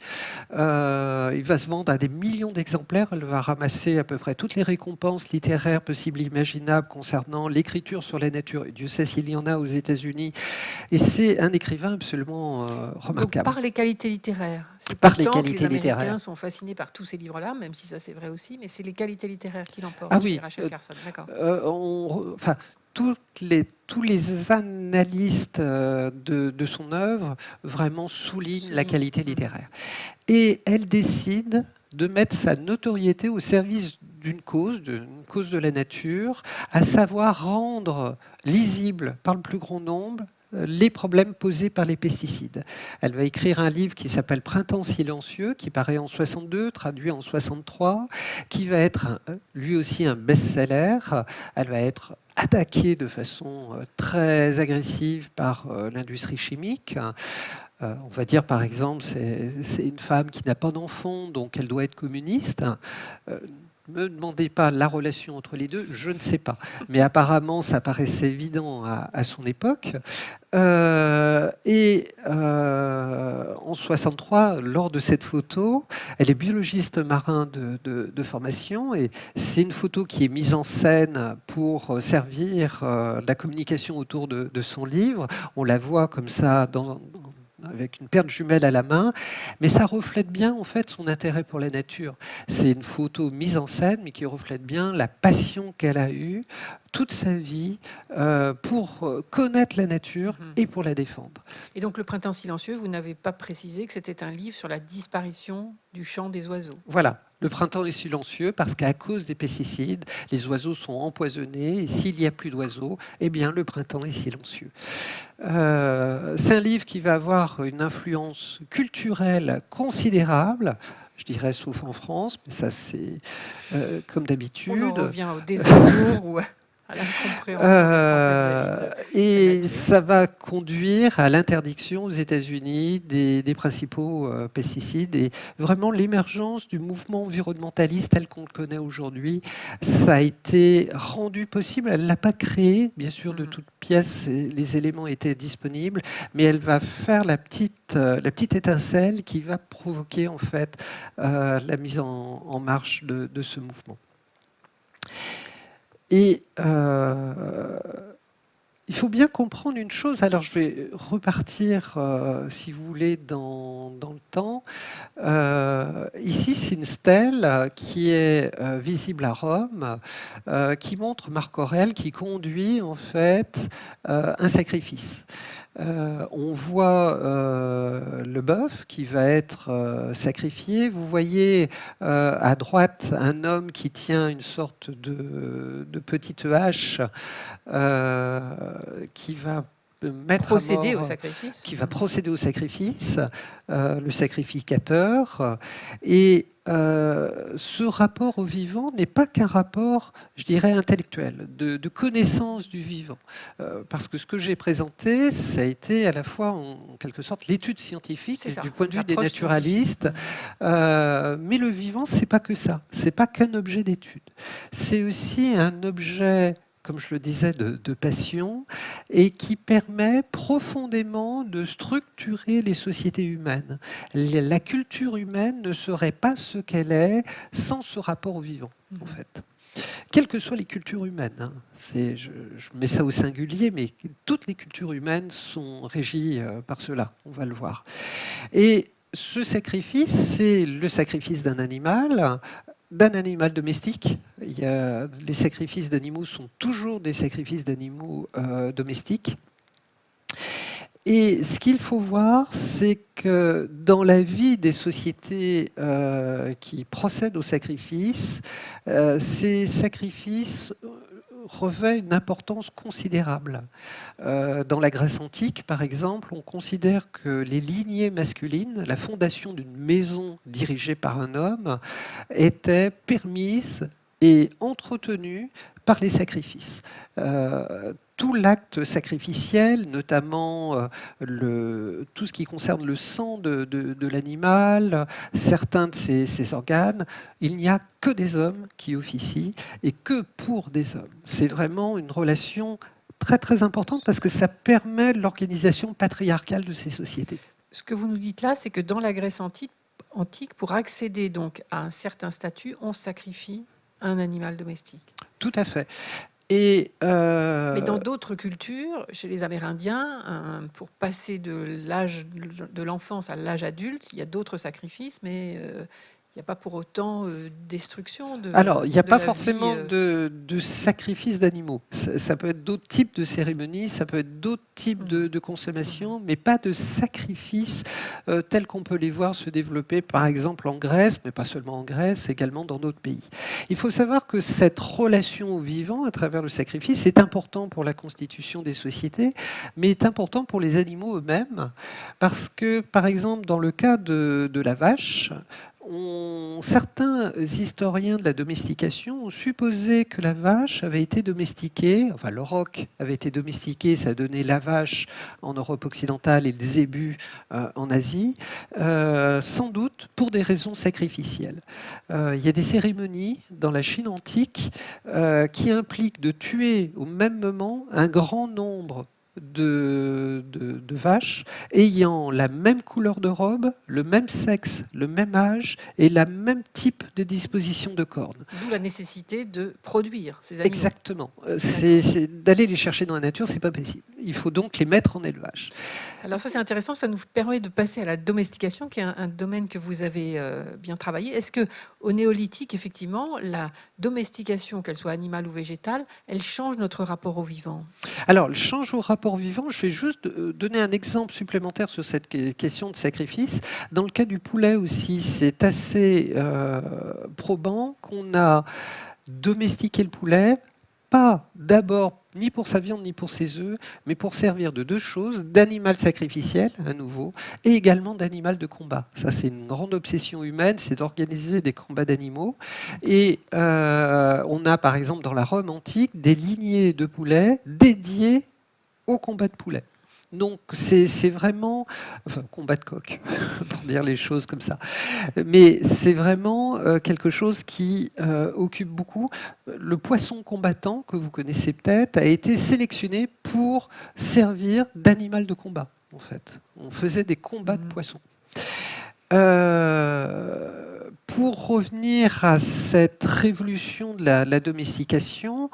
Il va se vendre à des millions d'exemplaires. Elle va ramasser à peu près toutes les récompenses littéraires possibles et imaginables concernant l'écriture sur la nature. Et Dieu sait s'il y en a aux États-Unis. Et c'est un écrivain absolument remarquable. Donc, par les qualités littéraires. C'est par les qualités qualités les Américains littéraires. sont fascinés par tous ces livres-là, même si ça c'est vrai aussi, mais c'est les qualités littéraires qui l'emportent. Ah oui, Rachel Carson, d'accord. Tous les analystes de son œuvre vraiment soulignent la qualité littéraire. Et elle décide de mettre sa notoriété au service d'une cause de la nature, à savoir rendre lisible par le plus grand nombre les problèmes posés par les pesticides. Elle va écrire un livre qui s'appelle Printemps silencieux, qui paraît en 62, traduit en 63, qui va être lui aussi un best-seller. Elle va être attaquée de façon très agressive par l'industrie chimique. On va dire par exemple, c'est une femme qui n'a pas d'enfant, donc elle doit être communiste. Ne me demandez pas la relation entre les deux, je ne sais pas. Mais apparemment, ça paraissait évident à son époque. En 63, lors de cette photo, elle est biologiste marin de formation et c'est une photo qui est mise en scène pour servir la communication autour de son livre. On la voit comme ça avec une paire de jumelles à la main, mais ça reflète bien en fait son intérêt pour la nature. C'est une photo mise en scène, mais qui reflète bien la passion qu'elle a eue toute sa vie pour connaître la nature et pour la défendre. Et donc le Printemps silencieux, vous n'avez pas précisé que c'était un livre sur la disparition du chant des oiseaux. Voilà. Le printemps est silencieux parce qu'à cause des pesticides, les oiseaux sont empoisonnés et s'il n'y a plus d'oiseaux, eh bien le printemps est silencieux. C'est un livre qui va avoir une influence culturelle considérable, je dirais sauf en France, mais ça c'est comme d'habitude. On en revient au désamour ou à l'incompréhension. Et ça va conduire à l'interdiction aux États-Unis des principaux pesticides et vraiment l'émergence du mouvement environnementaliste tel qu'on le connaît aujourd'hui. Ça a été rendu possible. Elle ne l'a pas créé, bien sûr, de toutes pièces. Les éléments étaient disponibles, mais elle va faire la petite étincelle qui va provoquer en fait la mise en marche de ce mouvement. Et il faut bien comprendre une chose. Alors, je vais repartir, si vous voulez, dans le temps. Ici, c'est une stèle qui est visible à Rome, qui montre Marc Aurèle qui conduit en fait un sacrifice. On voit le bœuf qui va être sacrifié. Vous voyez à droite un homme qui tient une sorte de petite hache qui va mettre procéder à mort, au sacrifice. qui va procéder au sacrifice, le sacrificateur. Et ce rapport au vivant n'est pas qu'un rapport, je dirais, intellectuel, de connaissance du vivant. Parce que ce que j'ai présenté, ça a été à la fois, en quelque sorte, l'étude scientifique du point de vue des naturalistes. Mais le vivant, c'est pas que ça. C'est pas qu'un objet d'étude. C'est aussi un objet, comme je le disais, de passion, et qui permet profondément de structurer les sociétés humaines. La culture humaine ne serait pas ce qu'elle est sans ce rapport au vivant, en fait. Quelles que soient les cultures humaines, je mets ça au singulier, mais toutes les cultures humaines sont régies par cela, on va le voir. Et ce sacrifice, c'est le sacrifice d'un animal domestique. Les sacrifices d'animaux sont toujours des sacrifices d'animaux domestiques. Et ce qu'il faut voir, c'est que dans la vie des sociétés qui procèdent au sacrifice, ces sacrifices revêt une importance considérable. Dans la Grèce antique, par exemple, on considère que les lignées masculines, la fondation d'une maison dirigée par un homme, était permise et entretenue par les sacrifices. Tout l'acte sacrificiel, notamment tout ce qui concerne le sang de l'animal, certains de ses organes, il n'y a que des hommes qui officient et que pour des hommes. C'est vraiment une relation très très importante parce que ça permet l'organisation patriarcale de ces sociétés. Ce que vous nous dites là, c'est que dans la Grèce antique, pour accéder donc à un certain statut, on sacrifie un animal domestique. Tout à fait. Mais dans d'autres cultures, chez les Amérindiens, pour passer de l'âge de l'enfance à l'âge adulte, il y a d'autres sacrifices, mais Il n'y a pas pour autant destruction Alors, il n'y a de pas la vie. forcément de sacrifice d'animaux. Ça peut être d'autres types de cérémonies, ça peut être d'autres types de consommation, mais pas de sacrifices tels qu'on peut les voir se développer, par exemple en Grèce, mais pas seulement en Grèce, également dans d'autres pays. Il faut savoir que cette relation au vivant, à travers le sacrifice, est important pour la constitution des sociétés, mais est important pour les animaux eux-mêmes, parce que, par exemple, dans le cas de la vache, certains historiens de la domestication ont supposé que la vache avait été domestiquée, enfin le roc avait été domestiqué, ça a donné la vache en Europe occidentale et le zébu en Asie, sans doute pour des raisons sacrificielles. Il y a des cérémonies dans la Chine antique qui impliquent de tuer au même moment un grand nombre de vaches ayant la même couleur de robe, le même sexe, le même âge et la même type de disposition de cornes. D'où la nécessité de produire ces animaux. Exactement. D'aller les chercher dans la nature, c'est pas possible. Il faut donc les mettre en élevage. Alors ça c'est intéressant, ça nous permet de passer à la domestication, qui est un domaine que vous avez bien travaillé. Est-ce que au néolithique, effectivement, la domestication, qu'elle soit animale ou végétale, elle change notre rapport au vivant? Alors, elle change au rapport vivant. Je vais juste donner un exemple supplémentaire sur cette question de sacrifice. Dans le cas du poulet aussi, c'est assez probant qu'on a domestiqué le poulet, pas d'abord ni pour sa viande ni pour ses œufs, mais pour servir de deux choses, d'animal sacrificiel, à nouveau, et également d'animal de combat. Ça, c'est une grande obsession humaine, c'est d'organiser des combats d'animaux. Et on a, par exemple, dans la Rome antique, des lignées de poulets dédiées au combat de poulets. Donc c'est vraiment, enfin combat de coq, pour dire les choses comme ça. Mais c'est vraiment quelque chose qui occupe beaucoup. Le poisson combattant, que vous connaissez peut-être, a été sélectionné pour servir d'animal de combat, en fait. On faisait des combats de poissons. Pour revenir à cette révolution de la domestication,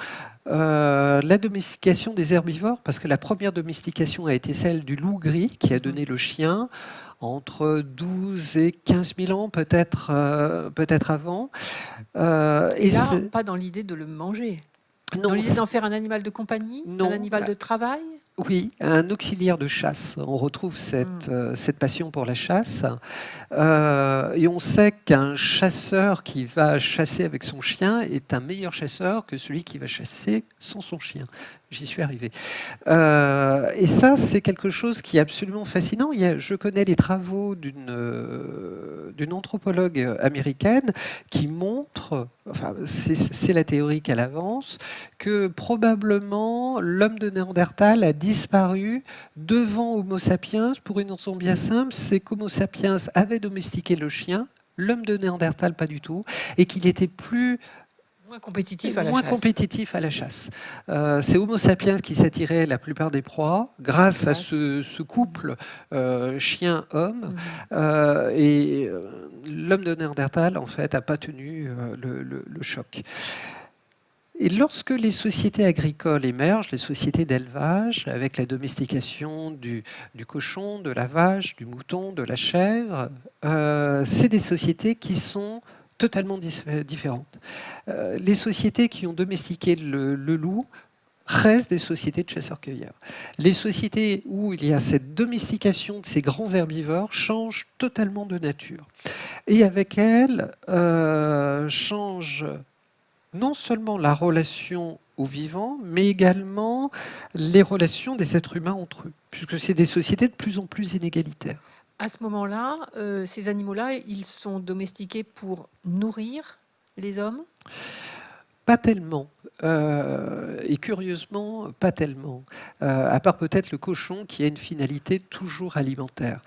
des herbivores, parce que la première domestication a été celle du loup gris, qui a donné le chien, entre 12 et 15 000 ans, peut-être avant. Et là, pas dans l'idée de le manger, non, dans l'idée d'en faire un animal de compagnie, non, un animal de travail. Oui, un auxiliaire de chasse. On retrouve cette passion pour la chasse. Et on sait qu'un chasseur qui va chasser avec son chien est un meilleur chasseur que celui qui va chasser sans son chien. J'y suis arrivé. Et ça, c'est quelque chose qui est absolument fascinant. Je connais les travaux d'une anthropologue américaine qui montre, enfin, c'est la théorie qu'elle avance, que probablement l'homme de Néandertal a disparu devant Homo sapiens pour une raison bien simple, c'est qu'Homo sapiens avait domestiqué le chien, l'homme de Néandertal pas du tout, et qu'il était moins compétitif à la chasse. C'est Homo sapiens qui s'attirait la plupart des proies grâce à ce couple chien-homme. Et l'homme de Néandertal, en fait, n'a pas tenu le choc. Et lorsque les sociétés agricoles émergent, les sociétés d'élevage, avec la domestication du cochon, de la vache, du mouton, de la chèvre, c'est des sociétés qui sont totalement différentes. Les sociétés qui ont domestiqué le loup restent des sociétés de chasseurs-cueilleurs. Les sociétés où il y a cette domestication de ces grands herbivores changent totalement de nature. Et avec elles, change non seulement la relation aux vivants, mais également les relations des êtres humains entre eux, puisque c'est des sociétés de plus en plus inégalitaires. À ce moment-là, ces animaux-là, ils sont domestiqués pour nourrir les hommes ? Pas tellement. Et curieusement, pas tellement. À part peut-être le cochon qui a une finalité toujours alimentaire.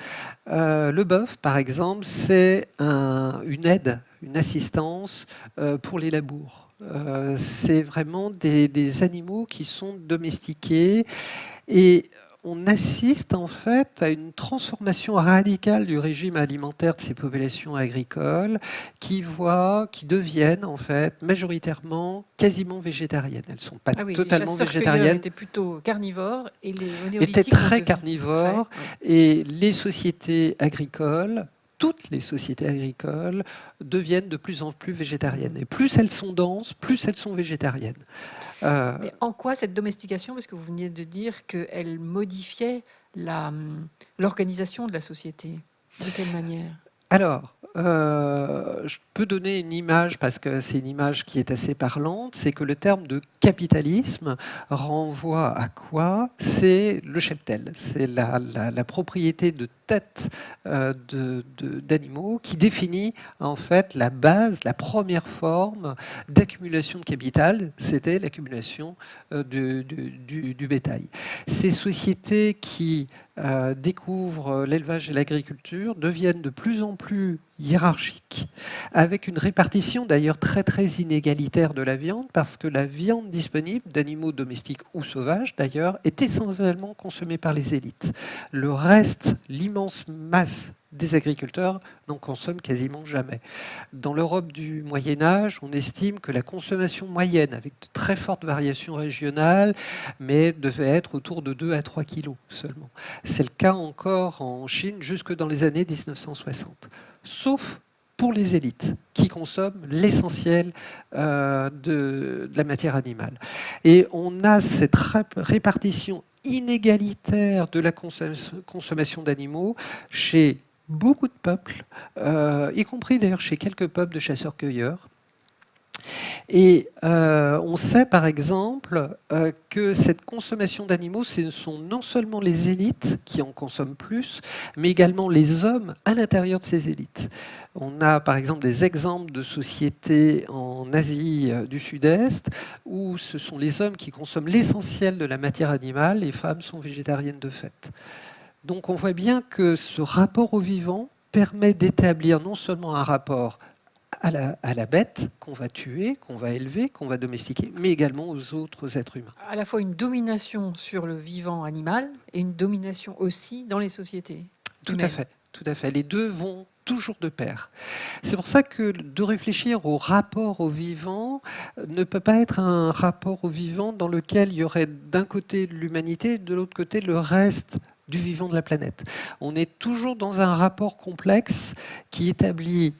Le bœuf, par exemple, c'est une aide, une assistance pour les labours. C'est vraiment des animaux qui sont domestiqués et on assiste en fait à une transformation radicale du régime alimentaire de ces populations agricoles qui deviennent en fait majoritairement quasiment végétariennes. Elles ne sont pas totalement végétariennes. Étaient plutôt carnivores et les étaient très carnivores et les sociétés agricoles toutes les sociétés agricoles deviennent de plus en plus végétariennes. Et plus elles sont denses, plus elles sont végétariennes. Mais en quoi cette domestication, parce que vous veniez de dire qu'elle modifiait l'organisation de la société, de quelle manière? Alors, je peux donner une image parce que c'est une image qui est assez parlante. C'est que le terme de capitalisme renvoie à quoi? C'est le cheptel, c'est la propriété de têtes d'animaux qui définit en fait la base, la première forme d'accumulation de capital, c'était l'accumulation du bétail. Ces sociétés qui découvrent l'élevage et l'agriculture deviennent de plus en plus hiérarchiques, avec une répartition d'ailleurs très très inégalitaire de la viande, parce que la viande disponible d'animaux domestiques ou sauvages d'ailleurs est essentiellement consommée par les élites. Le reste, l'immense masse des agriculteurs n'en consomment quasiment jamais. Dans l'Europe du Moyen-Âge, on estime que la consommation moyenne, avec de très fortes variations régionales, mais devait être autour de 2 à 3 kilos seulement. C'est le cas encore en Chine jusque dans les années 1960. Sauf pour les élites, qui consomment l'essentiel de la matière animale. Et on a cette répartition inégalitaire de la consommation d'animaux chez beaucoup de peuples, y compris d'ailleurs chez quelques peuples de chasseurs-cueilleurs. Et on sait par exemple que cette consommation d'animaux, ce sont non seulement les élites qui en consomment plus, mais également les hommes à l'intérieur de ces élites. On a par exemple des exemples de sociétés en Asie du Sud-Est où ce sont les hommes qui consomment l'essentiel de la matière animale, les femmes sont végétariennes de fait. Donc on voit bien que ce rapport au vivant permet d'établir non seulement un rapport à la bête qu'on va tuer, qu'on va élever, qu'on va domestiquer, mais également aux autres êtres humains. À la fois une domination sur le vivant animal et une domination aussi dans les sociétés. Tout à fait, tout à fait. Les deux vont toujours de pair. C'est pour ça que de réfléchir au rapport au vivant ne peut pas être un rapport au vivant dans lequel il y aurait d'un côté l'humanité, de l'autre côté le reste du vivant de la planète. On est toujours dans un rapport complexe qui établit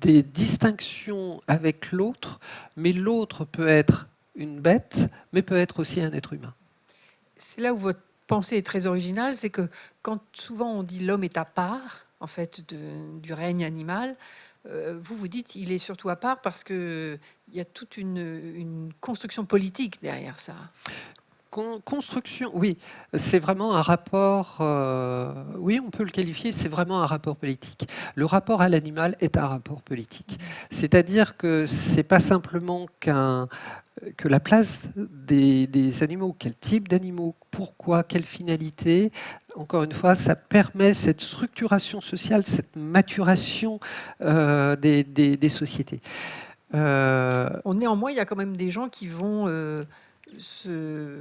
des distinctions avec l'autre, mais l'autre peut être une bête, mais peut être aussi un être humain. C'est là où votre pensée est très originale, c'est que quand souvent on dit l'homme est à part, en fait, du règne animal, vous vous dites il est surtout à part parce qu'il y a toute une construction politique derrière ça. Construction, oui, c'est vraiment un rapport, oui, on peut le qualifier, c'est vraiment un rapport politique. Le rapport à l'animal est un rapport politique. C'est-à-dire que c'est pas simplement que la place des animaux, quel type d'animaux, pourquoi, quelle finalité, encore une fois, ça permet cette structuration sociale, cette maturation des sociétés. Néanmoins, il y a quand même des gens qui vont se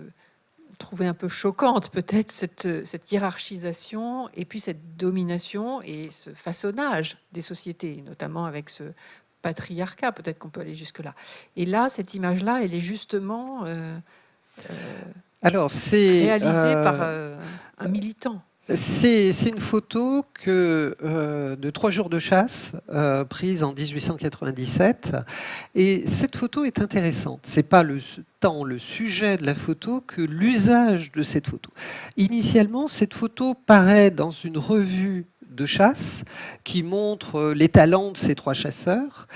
trouver un peu choquante peut-être cette hiérarchisation et puis cette domination et ce façonnage des sociétés, notamment avec ce patriarcat, peut-être qu'on peut aller jusque-là. Et là, cette image-là, elle est justement Alors, réalisée par un militant. C'est une photo de 3 jours de chasse prise en 1897. Et cette photo est intéressante. Ce n'est pas tant le sujet de la photo que l'usage de cette photo. Initialement, cette photo paraît dans une revue de chasse qui montre les talents de ces 3 chasseurs.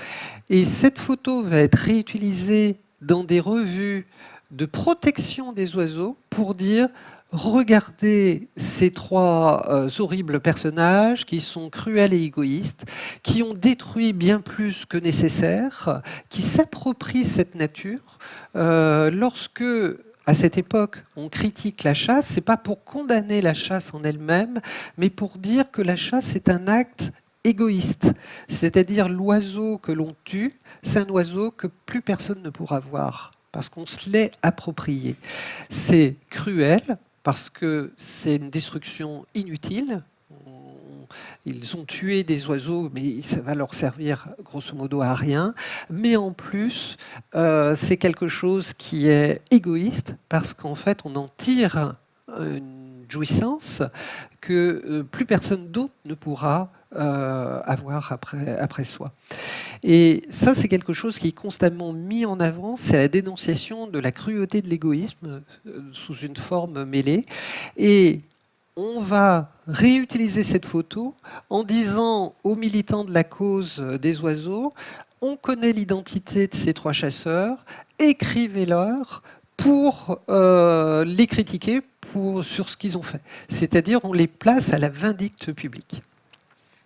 Et cette photo va être réutilisée dans des revues de protection des oiseaux pour dire: regardez ces 3 horribles personnages qui sont cruels et égoïstes, qui ont détruit bien plus que nécessaire, qui s'approprient cette nature. Lorsque, à cette époque, on critique la chasse, c'est pas pour condamner la chasse en elle-même, mais pour dire que la chasse est un acte égoïste. C'est-à-dire l'oiseau que l'on tue, c'est un oiseau que plus personne ne pourra voir, parce qu'on se l'est approprié. C'est cruel, parce que c'est une destruction inutile. Ils ont tué des oiseaux, mais ça va leur servir grosso modo à rien. Mais en plus, c'est quelque chose qui est égoïste, parce qu'en fait, on en tire une jouissance que plus personne d'autre ne pourra avoir après soi. Et ça, c'est quelque chose qui est constamment mis en avant, c'est la dénonciation de la cruauté de l'égoïsme sous une forme mêlée. Et on va réutiliser cette photo en disant aux militants de la cause des oiseaux, on connaît l'identité de ces 3 chasseurs, écrivez-leur pour les critiquer sur ce qu'ils ont fait. C'est-à-dire on les place à la vindicte publique.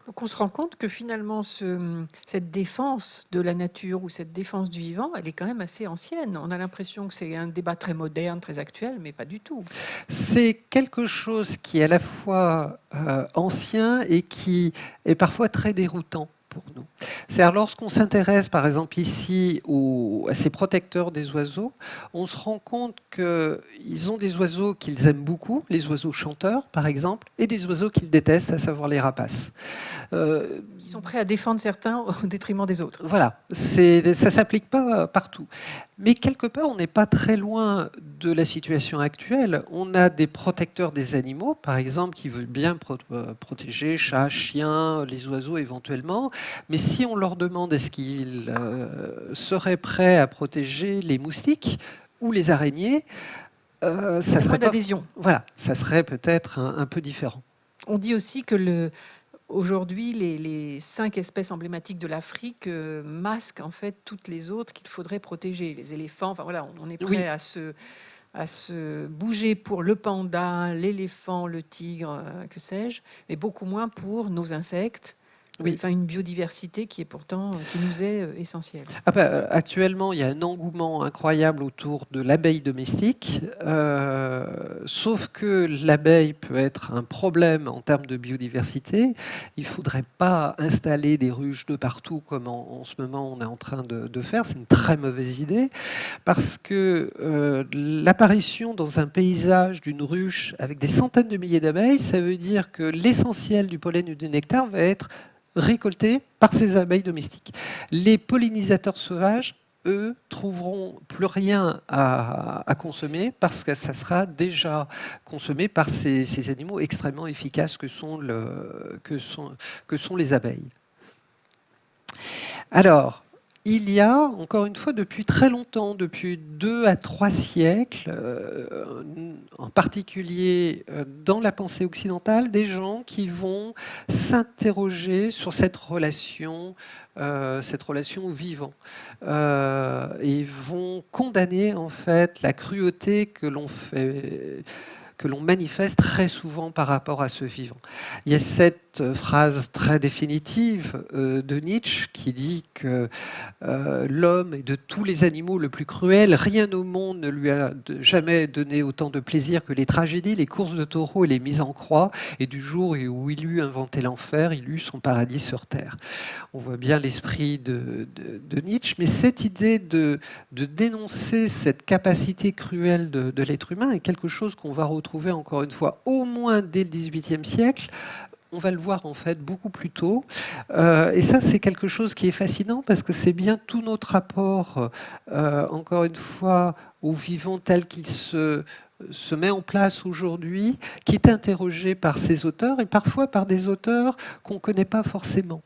Donc on se rend compte que finalement, cette défense de la nature ou cette défense du vivant, elle est quand même assez ancienne. On a l'impression que c'est un débat très moderne, très actuel, mais pas du tout. C'est quelque chose qui est à la fois ancien et qui est parfois très déroutant pour nous. C'est-à-dire lorsqu'on s'intéresse par exemple ici à ces protecteurs des oiseaux, on se rend compte qu'ils ont des oiseaux qu'ils aiment beaucoup, les oiseaux chanteurs par exemple, et des oiseaux qu'ils détestent, à savoir les rapaces. Ils sont prêts à défendre certains au détriment des autres. Voilà, ça ne s'applique pas partout. Mais quelque part, on n'est pas très loin de la situation actuelle. On a des protecteurs des animaux, par exemple, qui veulent bien protéger chats, chiens, les oiseaux éventuellement. Mais si on leur demande est-ce qu'ils seraient prêts à protéger les moustiques ou les araignées, ça serait pas... d'adhésion. Voilà, ça serait peut-être un peu différent. On dit aussi que aujourd'hui, les 5 espèces emblématiques de l'Afrique masquent en fait toutes les autres qu'il faudrait protéger. Les éléphants, enfin voilà, on est prêt à se bouger pour le panda, l'éléphant, le tigre, que sais-je, mais beaucoup moins pour nos insectes. Oui. Enfin, une biodiversité qui nous est essentielle. Actuellement, il y a un engouement incroyable autour de l'abeille domestique, sauf que l'abeille peut être un problème en termes de biodiversité. Il ne faudrait pas installer des ruches de partout comme en ce moment on est en train de faire. C'est une très mauvaise idée parce que l'apparition dans un paysage d'une ruche avec des centaines de milliers d'abeilles, ça veut dire que l'essentiel du pollen ou du nectar va être récoltés par ces abeilles domestiques. Les pollinisateurs sauvages, eux, trouveront plus rien à consommer parce que ça sera déjà consommé par ces animaux extrêmement efficaces que sont les abeilles. Alors, il y a, encore une fois, depuis très longtemps, depuis 2 à 3 siècles, en particulier dans la pensée occidentale, des gens qui vont s'interroger sur cette relation au vivant. Et vont condamner en fait la cruauté que l'on manifeste très souvent par rapport à ce vivant. Il y a cette phrase très définitive de Nietzsche qui dit que l'homme est de tous les animaux le plus cruel. Rien au monde ne lui a jamais donné autant de plaisir que les tragédies, les courses de taureaux et les mises en croix. Et du jour où il eut inventé l'enfer, il eut son paradis sur terre. On voit bien l'esprit de Nietzsche, mais cette idée de dénoncer cette capacité cruelle de l'être humain est quelque chose qu'on va retrouver encore une fois au moins dès le XVIIIe siècle. On va le voir en fait beaucoup plus tôt. Et ça, c'est quelque chose qui est fascinant parce que c'est bien tout notre rapport, encore une fois, au vivant tel qu'il se met en place aujourd'hui, qui est interrogé par ces auteurs et parfois par des auteurs qu'on ne connaît pas forcément.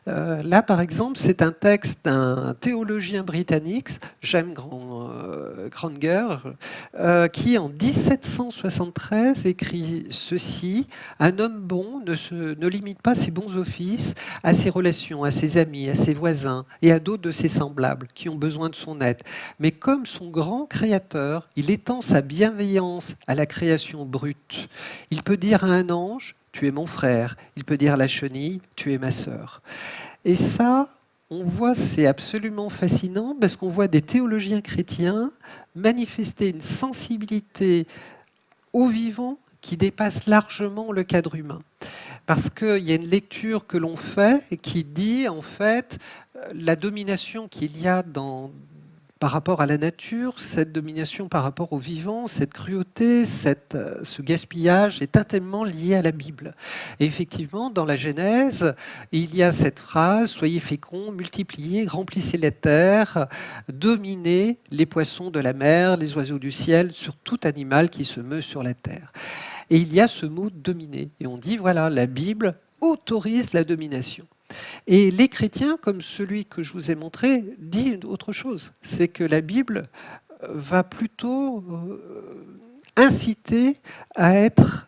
Là, par exemple, c'est un texte d'un théologien britannique, James Granger, qui en 1773 écrit ceci: un homme bon ne limite pas ses bons offices à ses relations, à ses amis, à ses voisins et à d'autres de ses semblables qui ont besoin de son aide. Mais comme son grand créateur, il étend sa bienveillance à la création brute. Il peut dire à un ange: tu es mon frère. Il peut dire à la chenille: tu es ma sœur. Et ça, on voit, c'est absolument fascinant parce qu'on voit des théologiens chrétiens manifester une sensibilité au vivant qui dépasse largement le cadre humain. Parce qu'il y a une lecture que l'on fait et qui dit, en fait, la domination qu'il y a par rapport à la nature, cette domination par rapport au vivant, cette cruauté, ce gaspillage est intimement lié à la Bible. Et effectivement, dans la Genèse, il y a cette phrase: soyez féconds, multipliez, remplissez la terre, dominez les poissons de la mer, les oiseaux du ciel, sur tout animal qui se meut sur la terre. Et il y a ce mot dominer. Et on dit, voilà, la Bible autorise la domination. Et les chrétiens, comme celui que je vous ai montré, dit autre chose. C'est que la Bible va plutôt inciter à être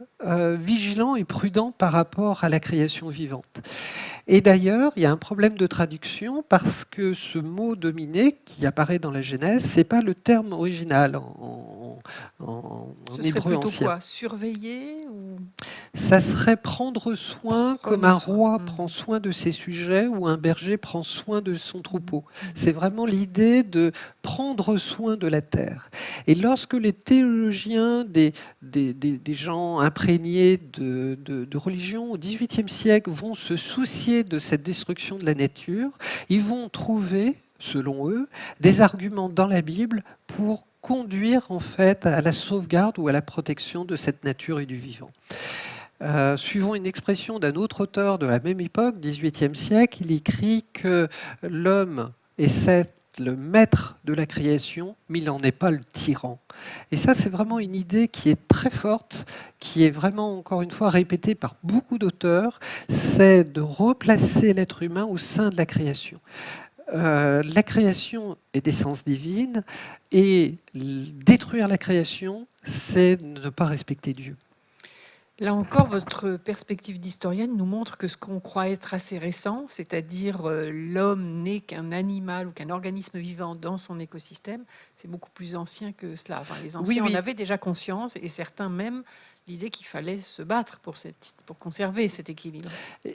vigilant et prudent par rapport à la création vivante. Et d'ailleurs, il y a un problème de traduction parce que ce mot dominer qui apparaît dans la Genèse, c'est pas le terme original en Ce serait hébreu plutôt ancien. quoi? Surveiller ou Ça serait prendre soin comme un prendre soin. roi prend soin de ses sujets ou un berger prend soin de son troupeau. Mhm. C'est vraiment l'idée de prendre soin de la terre. Et lorsque les théologiens, des gens imprégnés de religion au XVIIIe siècle vont se soucier de cette destruction de la nature, ils vont trouver, selon eux, des arguments dans la Bible pour conduire en fait à la sauvegarde ou à la protection de cette nature et du vivant. Suivant une expression d'un autre auteur de la même époque, XVIIIe siècle, il écrit que l'homme est le maître de la création, mais il n'en est pas le tyran. Et ça, c'est vraiment une idée qui est très forte, qui est vraiment, encore une fois, répétée par beaucoup d'auteurs, c'est de replacer l'être humain au sein de la création. La création est d'essence divine, et détruire la création, c'est ne pas respecter Dieu. Là encore, votre perspective d'historienne nous montre que ce qu'on croit être assez récent, c'est-à-dire l'homme n'est qu'un animal ou qu'un organisme vivant dans son écosystème, c'est beaucoup plus ancien que cela. Enfin, les anciens Oui. en avaient déjà conscience, et certains même l'idée qu'il fallait se battre pour conserver cet équilibre.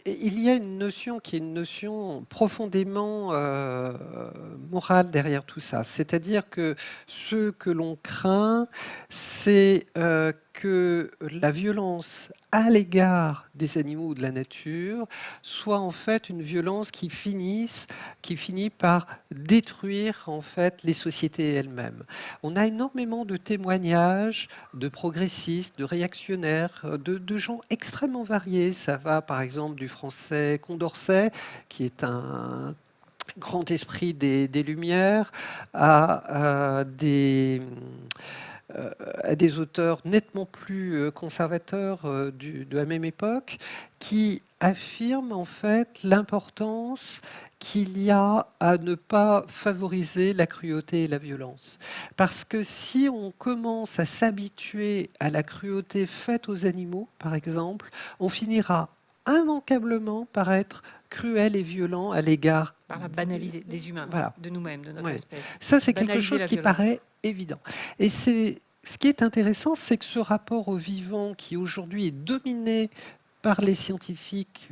Il y a une notion qui est une notion profondément morale derrière tout ça. C'est-à-dire que ce que l'on craint, c'est que la violence à l'égard des animaux ou de la nature soit en fait une violence qui finit par détruire en fait les sociétés elles-mêmes. On a énormément de témoignages de progressistes, de réactionnaires, de gens extrêmement variés. Ça va par exemple du français Condorcet, qui est un grand esprit des Lumières, à des auteurs nettement plus conservateurs de la même époque, qui affirment en fait l'importance qu'il y a à ne pas favoriser la cruauté et la violence. Parce que si on commence à s'habituer à la cruauté faite aux animaux, par exemple, on finira immanquablement par être cruel et violent à l'égard Par la banaliser des humains, voilà. de nous-mêmes, de notre Ouais. espèce. Ça, c'est quelque Banaliser chose la qui violence. paraît évident. Et ce qui est intéressant, c'est que ce rapport au vivant, qui aujourd'hui est dominé par les scientifiques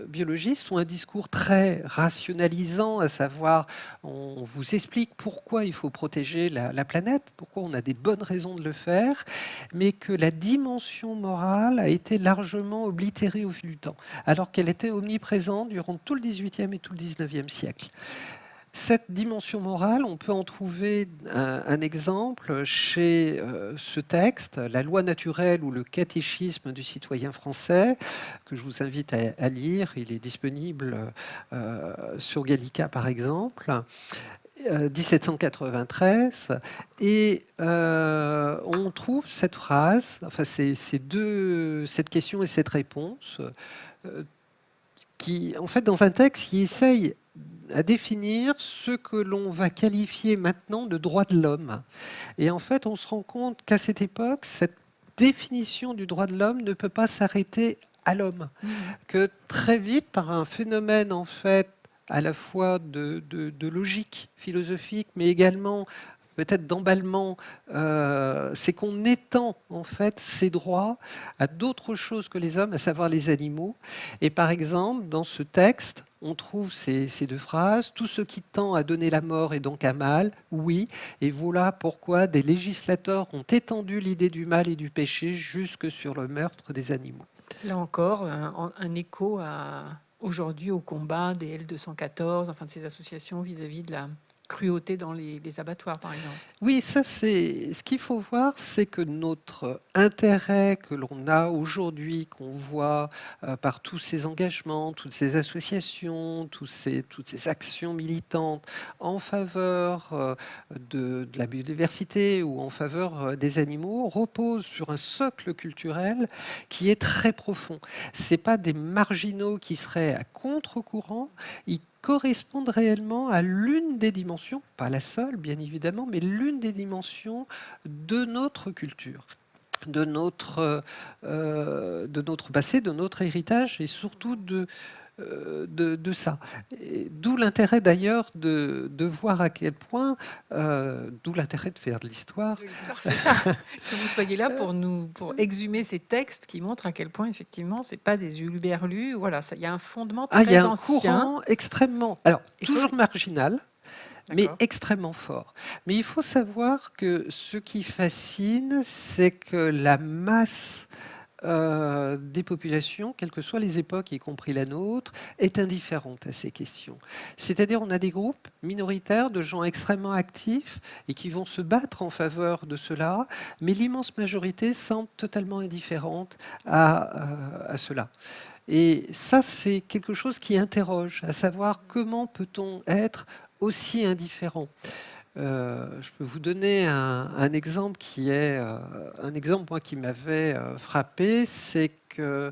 biologistes, ont un discours très rationalisant, à savoir, on vous explique pourquoi il faut protéger la planète, pourquoi on a des bonnes raisons de le faire, mais que la dimension morale a été largement oblitérée au fil du temps, alors qu'elle était omniprésente durant tout le XVIIIe et tout le XIXe siècle. Cette dimension morale, on peut en trouver un exemple chez ce texte, La loi naturelle ou le catéchisme du citoyen français, que je vous invite à lire. Il est disponible sur Gallica, par exemple, 1793. Et on trouve cette phrase, enfin, cette question et cette réponse, qui, en fait, dans un texte qui essaye à définir ce que l'on va qualifier maintenant de droit de l'homme. Et en fait, on se rend compte qu'à cette époque, cette définition du droit de l'homme ne peut pas s'arrêter à l'homme. Que très vite, par un phénomène en fait à la fois de logique philosophique, mais également peut-être d'emballement, c'est qu'on étend en fait ces droits à d'autres choses que les hommes, à savoir les animaux. Et par exemple, dans ce texte, on trouve ces deux phrases. Tout ce qui tend à donner la mort est donc un mal, oui. Et voilà pourquoi des législateurs ont étendu l'idée du mal et du péché jusque sur le meurtre des animaux. Là encore, un écho aujourd'hui au combat des L214, enfin de ces associations vis-à-vis de cruauté dans les abattoirs, par exemple. Oui, ça c'est ce qu'il faut voir, c'est que notre intérêt que l'on a aujourd'hui, qu'on voit par tous ces engagements, toutes ces associations, toutes ces actions militantes en faveur de la biodiversité ou en faveur des animaux, repose sur un socle culturel qui est très profond. C'est pas des marginaux qui seraient à contre-courant, ils correspondent réellement à l'une des dimensions, pas la seule bien évidemment, mais l'une des dimensions de notre culture, de notre passé, de notre héritage et surtout de ça. D'où l'intérêt d'ailleurs de voir à quel point, d'où l'intérêt de faire de l'histoire. De l'histoire, c'est ça. Que vous soyez là pour exhumer ces textes qui montrent à quel point, effectivement, c'est pas des huluberlus. Voilà, il y a un fondement Ah, il y très a un ancien. courant extrêmement, alors Et toujours marginal, mais D'accord. extrêmement fort. Mais il faut savoir que ce qui fascine, c'est que la masse des populations, quelles que soient les époques, y compris la nôtre, est indifférente à ces questions. C'est-à-dire on a des groupes minoritaires de gens extrêmement actifs et qui vont se battre en faveur de cela, mais l'immense majorité semble totalement indifférente à cela. Et ça, c'est quelque chose qui interroge, à savoir comment peut-on être aussi indifférent. Je peux vous donner un exemple qui est un exemple moi, qui m'avait frappé, c'est que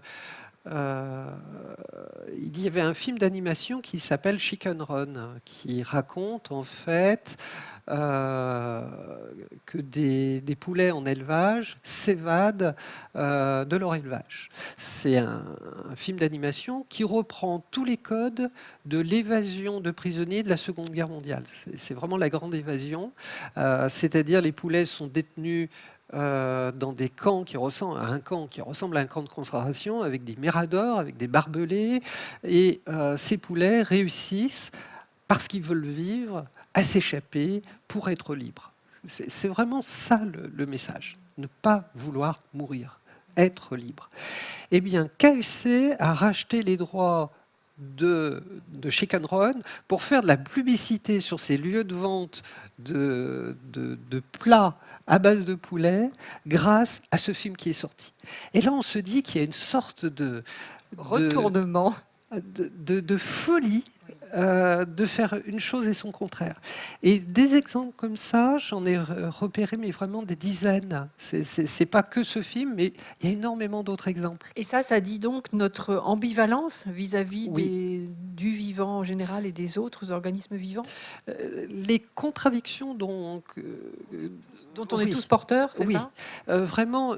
il y avait un film d'animation qui s'appelle Chicken Run, qui raconte en fait euh, que des poulets en élevage s'évadent de leur élevage. C'est un film d'animation qui reprend tous les codes de l'évasion de prisonniers de la Seconde Guerre mondiale. C'est vraiment la grande évasion, c'est-à-dire les poulets sont détenus dans des camps qui ressemblent à un camp de concentration avec des miradors, avec des barbelés, et ces poulets réussissent parce qu'ils veulent vivre à s'échapper pour être libres. C'est vraiment ça le message, ne pas vouloir mourir, être libre. Eh bien, KFC a racheté les droits de Chicken Run pour faire de la publicité sur ces lieux de vente de plats à base de poulet grâce à ce film qui est sorti. Et là, on se dit qu'il y a une sorte Retournement. de folie de faire une chose et son contraire. Et des exemples comme ça, j'en ai repéré, mais vraiment des dizaines. C'est pas que ce film, mais il y a énormément d'autres exemples. Et ça dit donc notre ambivalence vis-à-vis Oui. du vivant en général et des autres organismes vivants, Les contradictions donc, dont on est oui, tous porteurs, c'est oui, ça? vraiment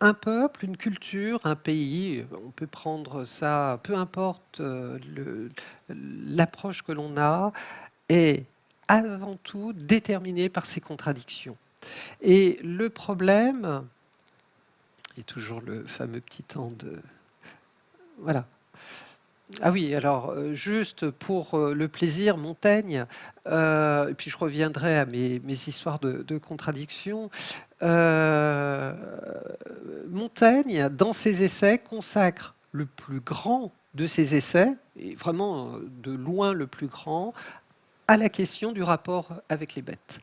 un peuple, une culture, un pays, on peut prendre ça, peu importe l'approche que l'on a, est avant tout déterminé par ces contradictions. Et le problème, il y a toujours le fameux petit temps de... Voilà. Ah oui, alors juste pour le plaisir, Montaigne, et puis je reviendrai à mes histoires de contradictions. euh, Montaigne, dans ses essais, consacre le plus grand de ses essais, et vraiment de loin le plus grand, à la question du rapport avec les bêtes.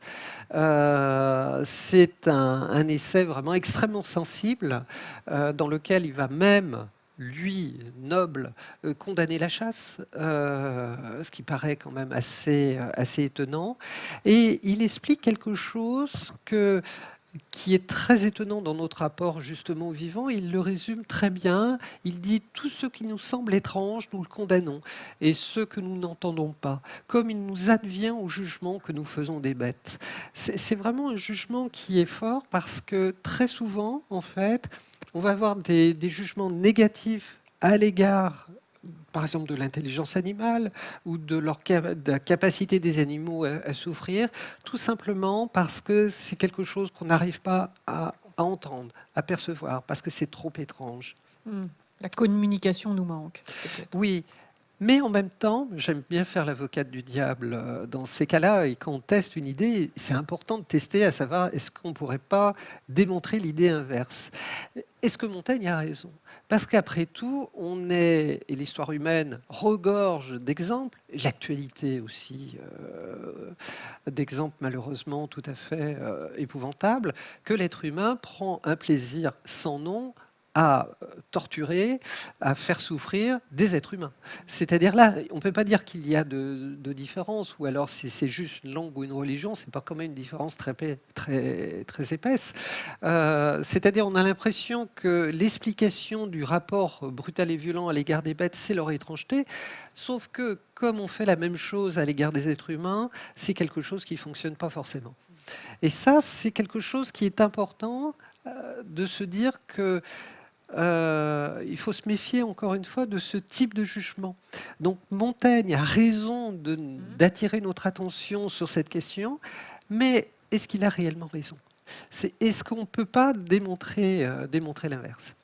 C'est un essai vraiment extrêmement sensible, dans lequel il va même, lui, noble, condamner la chasse, ce qui paraît quand même assez étonnant. Et il explique quelque chose qui est très étonnant dans notre rapport justement au vivant. Il le résume très bien. Il dit tout ce qui nous semble étrange, nous le condamnons, et ce que nous n'entendons pas, comme il nous advient au jugement que nous faisons des bêtes. C'est vraiment un jugement qui est fort parce que très souvent, en fait, on va avoir des jugements négatifs à l'égard par exemple de l'intelligence animale ou de la capacité des animaux à souffrir, tout simplement parce que c'est quelque chose qu'on n'arrive pas à entendre, à percevoir, parce que c'est trop étrange. La communication nous manque, peut-être. Oui, Mais en même temps, j'aime bien faire l'avocate du diable dans ces cas-là, et quand on teste une idée, c'est important de tester, à savoir, est-ce qu'on ne pourrait pas démontrer l'idée inverse? Est-ce que Montaigne a raison? Parce qu'après tout, et l'histoire humaine regorge d'exemples, l'actualité aussi, d'exemples malheureusement tout à fait épouvantables, que l'être humain prend un plaisir sans nom à torturer, à faire souffrir des êtres humains. C'est-à-dire là, on ne peut pas dire qu'il y a de différence, ou alors si c'est juste une langue ou une religion, c'est pas quand même une différence très épaisse. C'est-à-dire on a l'impression que l'explication du rapport brutal et violent à l'égard des bêtes, c'est leur étrangeté, sauf que comme on fait la même chose à l'égard des êtres humains, c'est quelque chose qui ne fonctionne pas forcément. Et ça, c'est quelque chose qui est important de se dire que il faut se méfier encore une fois de ce type de jugement. Donc Montaigne a raison d'attirer notre attention sur cette question, mais est-ce qu'il a réellement raison? Est-ce qu'on ne peut pas démontrer l'inverse?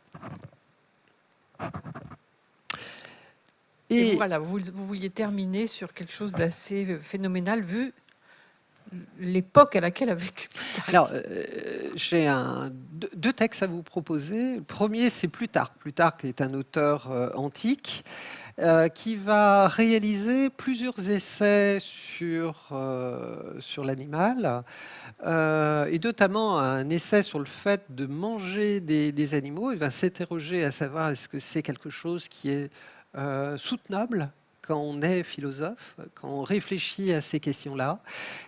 Et voilà, vous vouliez terminer sur quelque chose d'assez phénoménal, vu l'époque à laquelle a vécu Plutarque. Alors, j'ai deux textes à vous proposer. Le premier, c'est Plutarque. Plutarque est un auteur antique qui va réaliser plusieurs essais sur l'animal, et notamment un essai sur le fait de manger des animaux. Il va s'interroger à savoir est-ce que c'est quelque chose qui est soutenable quand on est philosophe, quand on réfléchit à ces questions-là.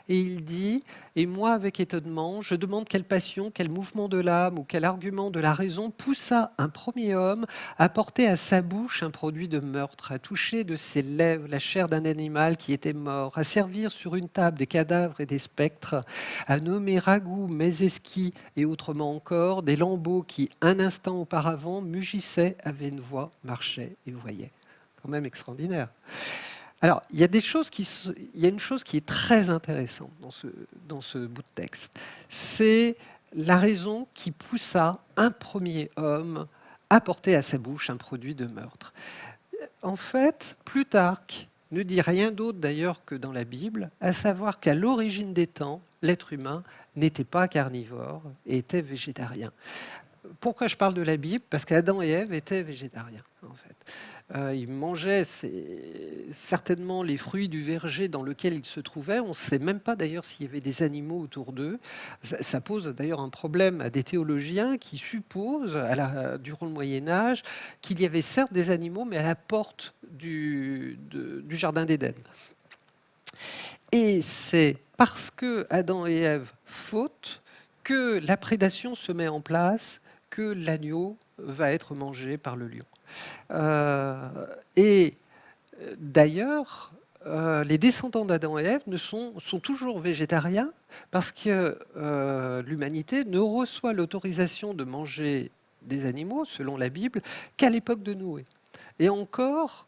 Et il dit, et moi avec étonnement, je demande quelle passion, quel mouvement de l'âme ou quel argument de la raison poussa un premier homme à porter à sa bouche un produit de meurtre, à toucher de ses lèvres la chair d'un animal qui était mort, à servir sur une table des cadavres et des spectres, à nommer ragoût, mets esquis et autrement encore des lambeaux qui, un instant auparavant, mugissaient, avaient une voix, marchaient et voyaient. Quand même extraordinaire. Alors, il y a une chose qui est très intéressante dans ce bout de texte. C'est la raison qui poussa un premier homme à porter à sa bouche un produit de meurtre. En fait, Plutarque ne dit rien d'autre d'ailleurs que dans la Bible, à savoir qu'à l'origine des temps, l'être humain n'était pas carnivore et était végétarien. Pourquoi je parle de la Bible? Parce qu'Adam et Ève étaient végétariens, en fait. Ils mangeaient certainement les fruits du verger dans lequel ils se trouvaient. On ne sait même pas d'ailleurs s'il y avait des animaux autour d'eux. Ça pose d'ailleurs un problème à des théologiens qui supposent, durant le Moyen-Âge, qu'il y avait certes des animaux, mais à la porte du Jardin d'Éden. Et c'est parce que Adam et Ève fautent que la prédation se met en place, que l'agneau va être mangé par le lion. Et d'ailleurs, les descendants d'Adam et Ève sont toujours végétariens parce que l'humanité ne reçoit l'autorisation de manger des animaux, selon la Bible, qu'à l'époque de Noé. Et encore,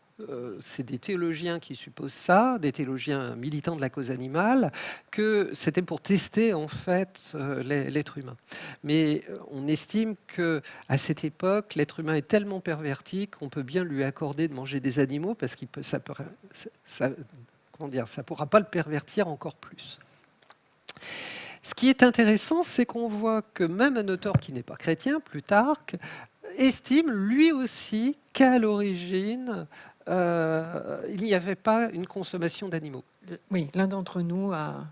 c'est des théologiens qui supposent ça, des théologiens militants de la cause animale, que c'était pour tester en fait l'être humain. Mais on estime que à cette époque, l'être humain est tellement perverti qu'on peut bien lui accorder de manger des animaux parce que ça pourra pas le pervertir encore plus. Ce qui est intéressant, c'est qu'on voit que même un auteur qui n'est pas chrétien, Plutarque, estime lui aussi qu'à l'origine, il n'y avait pas une consommation d'animaux. Oui, l'un d'entre nous a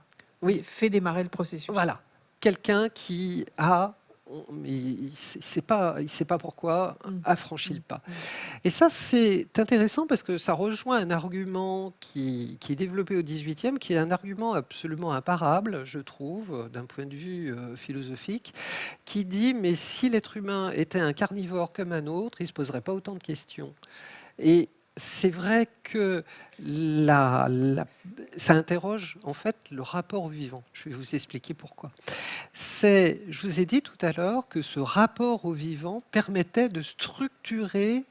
fait démarrer le processus. Voilà, quelqu'un qui a, mais il ne sait pas pourquoi, a franchi le pas. Et ça, c'est intéressant parce que ça rejoint un argument qui est développé au XVIIIe, qui est un argument absolument imparable, je trouve, d'un point de vue philosophique, qui dit, mais si l'être humain était un carnivore comme un autre, il ne se poserait pas autant de questions. Et c'est vrai que ça interroge en fait le rapport au vivant. Je vais vous expliquer pourquoi. Je vous ai dit tout à l'heure que ce rapport au vivant permettait de structurer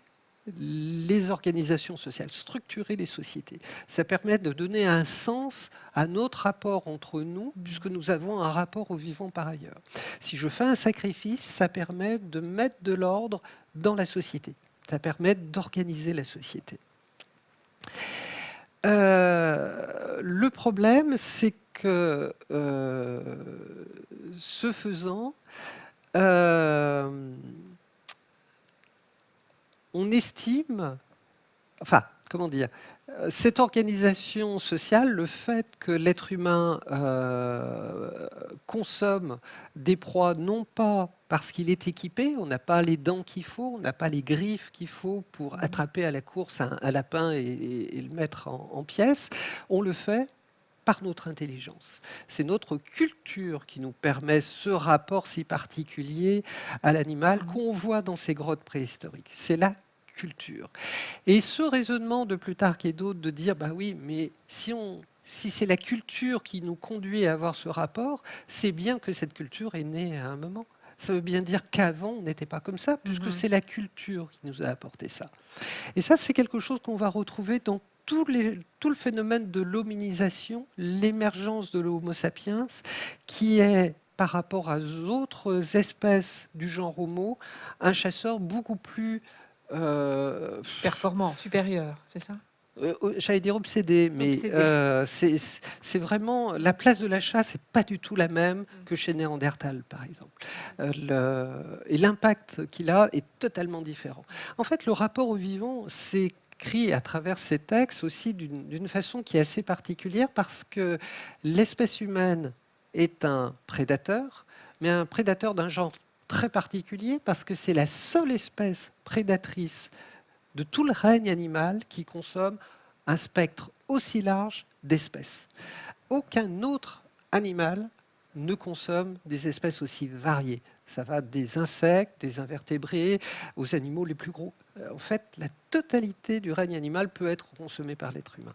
les organisations sociales, structurer les sociétés. Ça permet de donner un sens à notre rapport entre nous, puisque nous avons un rapport au vivant par ailleurs. Si je fais un sacrifice, ça permet de mettre de l'ordre dans la société. Ça permet d'organiser la société. Le problème, c'est que, ce faisant, on estime, enfin, comment dire, cette organisation sociale, le fait que l'être humain consomme des proies non pas parce qu'il est équipé, on n'a pas les dents qu'il faut, on n'a pas les griffes qu'il faut pour attraper à la course un lapin et le mettre en pièces, on le fait par notre intelligence. C'est notre culture qui nous permet ce rapport si particulier à l'animal qu'on voit dans ces grottes préhistoriques. C'est la culture. Et ce raisonnement de Plutarque et d'autres de dire, bah oui, mais si c'est la culture qui nous conduit à avoir ce rapport, c'est bien que cette culture est née à un moment. Ça veut bien dire qu'avant, on n'était pas comme ça, puisque c'est la culture qui nous a apporté ça. Et ça, c'est quelque chose qu'on va retrouver dans tout le phénomène de l'hominisation, l'émergence de l'Homo sapiens, qui est, par rapport à d'autres espèces du genre Homo, un chasseur beaucoup plus Performant, supérieur, c'est ça? j'allais dire obsédé, mais c'est vraiment la place de la chasse n'est pas du tout la même que chez Néandertal, par exemple. Et l'impact qu'il a est totalement différent. En fait, le rapport au vivant s'écrit à travers ces textes aussi d'une façon qui est assez particulière parce que l'espèce humaine est un prédateur, mais un prédateur d'un genre très particulier parce que c'est la seule espèce prédatrice de tout le règne animal qui consomme un spectre aussi large d'espèces. Aucun autre animal ne consomme des espèces aussi variées. Ça va des insectes, des invertébrés, aux animaux les plus gros. En fait, la totalité du règne animal peut être consommée par l'être humain.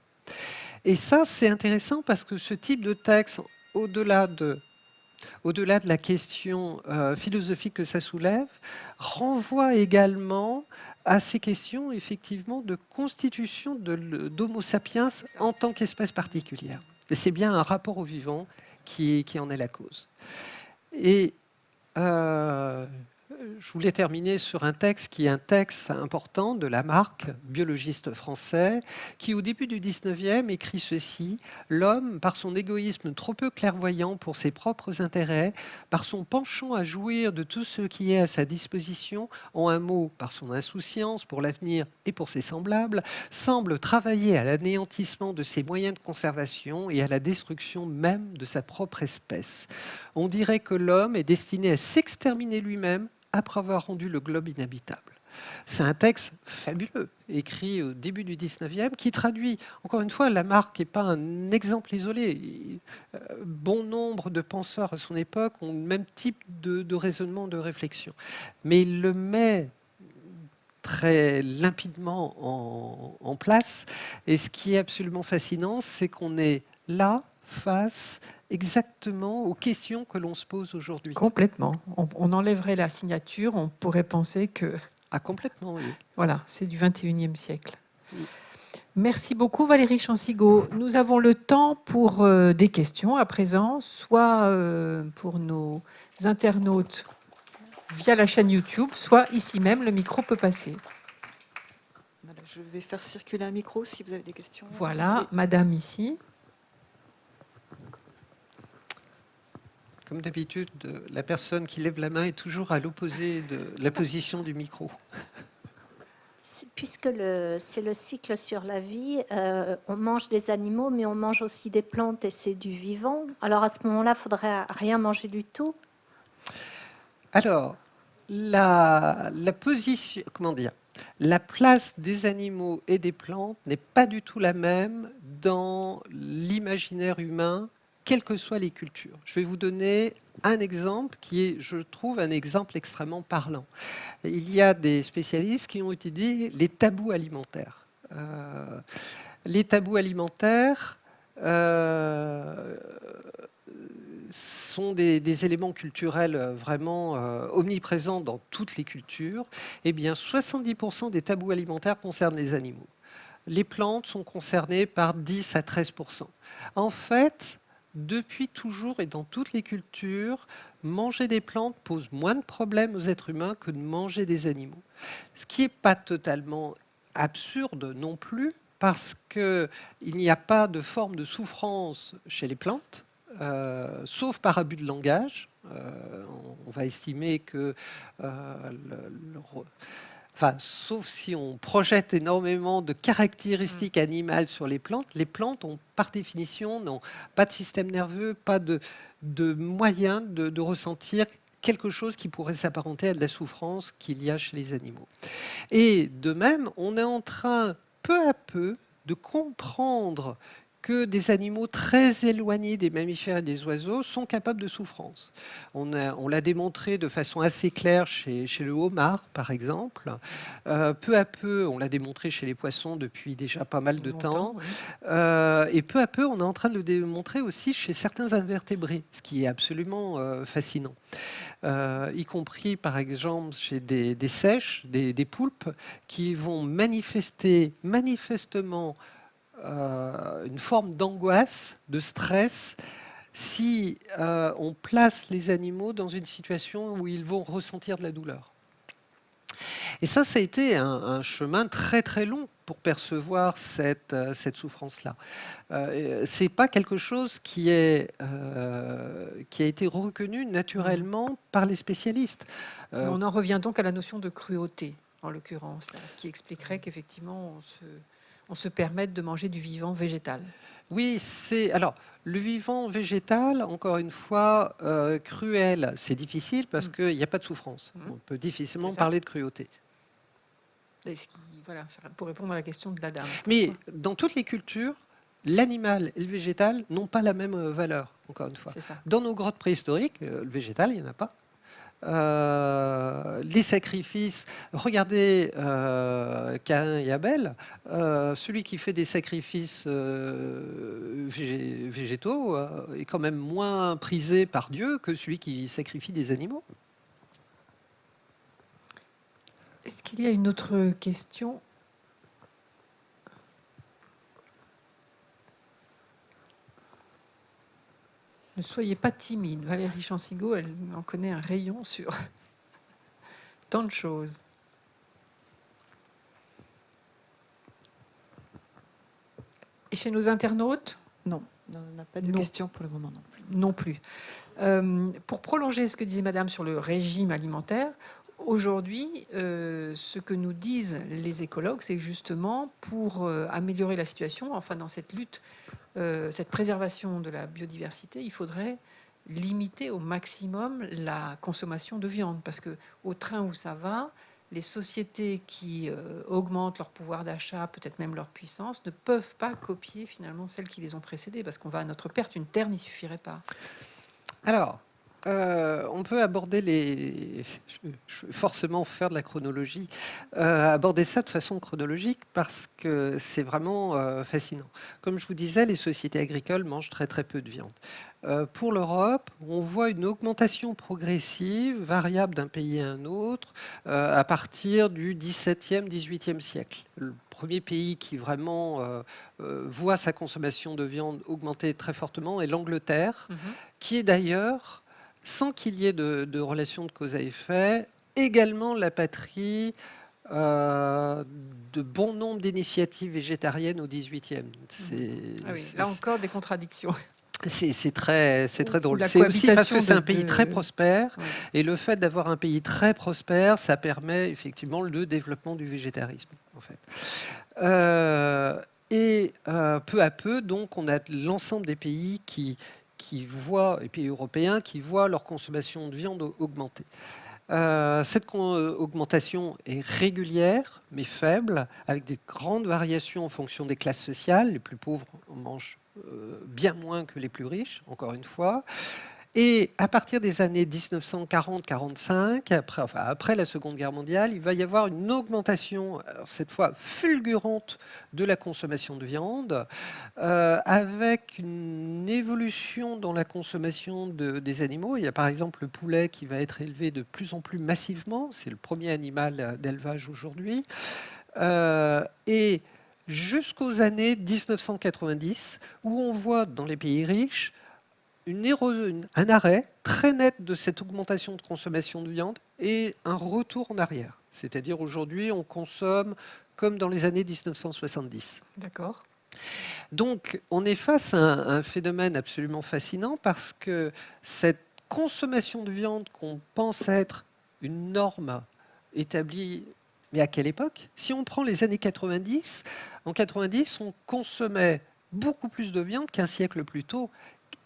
Et ça, c'est intéressant parce que ce type de texte, au-delà de la question philosophique que ça soulève, renvoie également à ces questions effectivement de constitution d'Homo sapiens en tant qu'espèce particulière. Et c'est bien un rapport au vivant qui en est la cause. Et je voulais terminer sur un texte qui est un texte important de Lamarck, biologiste français, qui au début du 19e écrit ceci: l'homme, par son égoïsme trop peu clairvoyant pour ses propres intérêts, par son penchant à jouir de tout ce qui est à sa disposition, en un mot, par son insouciance pour l'avenir et pour ses semblables, semble travailler à l'anéantissement de ses moyens de conservation et à la destruction même de sa propre espèce. On dirait que l'homme est destiné à s'exterminer lui-même après avoir rendu le globe inhabitable. C'est un texte fabuleux, écrit au début du 19e, qui traduit, encore une fois, Lamarck n'est pas un exemple isolé. Bon nombre de penseurs à son époque ont le même type de raisonnement, de réflexion. Mais il le met très limpidement en place. Et ce qui est absolument fascinant, c'est qu'on est là, face exactement aux questions que l'on se pose aujourd'hui. Complètement. On enlèverait la signature, on pourrait penser que... Ah, complètement, oui. Voilà, c'est du 21e siècle. Oui. Merci beaucoup Valérie Chancigot. Nous avons le temps pour des questions à présent, soit pour nos internautes via la chaîne YouTube, soit ici même, le micro peut passer. Voilà, je vais faire circuler un micro si vous avez des questions. Voilà, Oui. madame ici. Comme d'habitude, la personne qui lève la main est toujours à l'opposé de la position du micro. Puisque c'est le cycle sur la vie, on mange des animaux, mais on mange aussi des plantes et c'est du vivant. Alors à ce moment-là, il faudrait rien manger du tout. Alors, la position, comment dire, la place des animaux et des plantes n'est pas du tout la même dans l'imaginaire humain, quelles que soient les cultures. Je vais vous donner un exemple qui est, je trouve, un exemple extrêmement parlant. Il y a des spécialistes qui ont étudié les tabous alimentaires. Les tabous alimentaires sont des éléments culturels vraiment omniprésents dans toutes les cultures. Eh bien, 70% des tabous alimentaires concernent les animaux. Les plantes sont concernées par 10 à 13%. En fait, depuis toujours et dans toutes les cultures, manger des plantes pose moins de problèmes aux êtres humains que de manger des animaux. Ce qui n'est pas totalement absurde non plus, parce qu'il n'y a pas de forme de souffrance chez les plantes, sauf par abus de langage. On va estimer que enfin, sauf si on projette énormément de caractéristiques animales sur les plantes ont par définition n'ont pas de système nerveux, pas de moyen de ressentir quelque chose qui pourrait s'apparenter à de la souffrance qu'il y a chez les animaux. Et de même, on est en train peu à peu de comprendre que des animaux très éloignés des mammifères et des oiseaux sont capables de souffrance. On l'a démontré de façon assez claire chez le homard, par exemple. Peu à peu, on l'a démontré chez les poissons depuis déjà pas mal de temps. Et peu à peu, on est en train de le démontrer aussi chez certains invertébrés, ce qui est absolument fascinant. Y compris, par exemple, chez des seiches, des poulpes, qui vont manifestement une forme d'angoisse, de stress, si on place les animaux dans une situation où ils vont ressentir de la douleur. Et ça a été un chemin très très long pour percevoir cette souffrance-là. C'est pas quelque chose qui a été reconnu naturellement par les spécialistes. Mais on en revient donc à la notion de cruauté, en l'occurrence, là, ce qui expliquerait qu'effectivement, on se permette de manger du vivant végétal. Oui, alors le vivant végétal, encore une fois, cruel, c'est difficile parce qu'il n'y a pas de souffrance. On peut difficilement parler de cruauté. Voilà, pour répondre à la question de la dame. Mais dans toutes les cultures, l'animal et le végétal n'ont pas la même valeur, encore une fois. Dans nos grottes préhistoriques, le végétal, il n'y en a pas. Les sacrifices, regardez Caïn et Abel, celui qui fait des sacrifices végétaux est quand même moins prisé par Dieu que celui qui sacrifie des animaux. Est-ce qu'il y a une autre question ? Ne soyez pas timide. Valérie Chansigo, elle en connaît un rayon sur tant de choses. Et chez nos internautes ? Non, on n'a pas de questions pour le moment non plus. Non plus. Pour prolonger ce que disait Madame sur le régime alimentaire, aujourd'hui, ce que nous disent les écologues, c'est justement pour améliorer la situation, enfin dans cette lutte, cette préservation de la biodiversité, il faudrait limiter au maximum la consommation de viande, parce que au train où ça va, les sociétés qui augmentent leur pouvoir d'achat, peut-être même leur puissance, ne peuvent pas copier finalement celles qui les ont précédées, parce qu'on va à notre perte. Une terre n'y suffirait pas. Alors, on peut aborder je vais forcément faire de la chronologie, aborder ça de façon chronologique parce que c'est vraiment fascinant. Comme je vous disais, les sociétés agricoles mangent très très peu de viande. Pour l'Europe, on voit une augmentation progressive, variable d'un pays à un autre, à partir du XVIIe, XVIIIe siècle. Le premier pays qui vraiment voit sa consommation de viande augmenter très fortement est l'Angleterre, qui est d'ailleurs, sans qu'il y ait de relation de cause à effet, également la patrie de bon nombre d'initiatives végétariennes au XVIIIe. Là encore, des contradictions. C'est très drôle. C'est aussi parce que c'est un pays très prospère. Ouais. Et le fait d'avoir un pays très prospère, ça permet effectivement le développement du végétarisme, en fait. Peu à peu, donc, on a l'ensemble des pays qui voient, et pays européens, qui voient leur consommation de viande augmenter. Cette augmentation est régulière, mais faible, avec des grandes variations en fonction des classes sociales. Les plus pauvres mangent bien moins que les plus riches, encore une fois. Et à partir des années 1940-45, après la Seconde Guerre mondiale, il va y avoir une augmentation, cette fois fulgurante, de la consommation de viande, avec une évolution dans la consommation des animaux. Il y a par exemple le poulet qui va être élevé de plus en plus massivement. C'est le premier animal d'élevage aujourd'hui. Et jusqu'aux années 1990, où on voit dans les pays riches un arrêt très net de cette augmentation de consommation de viande et un retour en arrière. C'est-à-dire aujourd'hui, on consomme comme dans les années 1970. D'accord. Donc, on est face à un phénomène absolument fascinant parce que cette consommation de viande qu'on pense être une norme établie, mais à quelle époque? Si on prend les années 90, en 90, on consommait beaucoup plus de viande qu'un siècle plus tôt.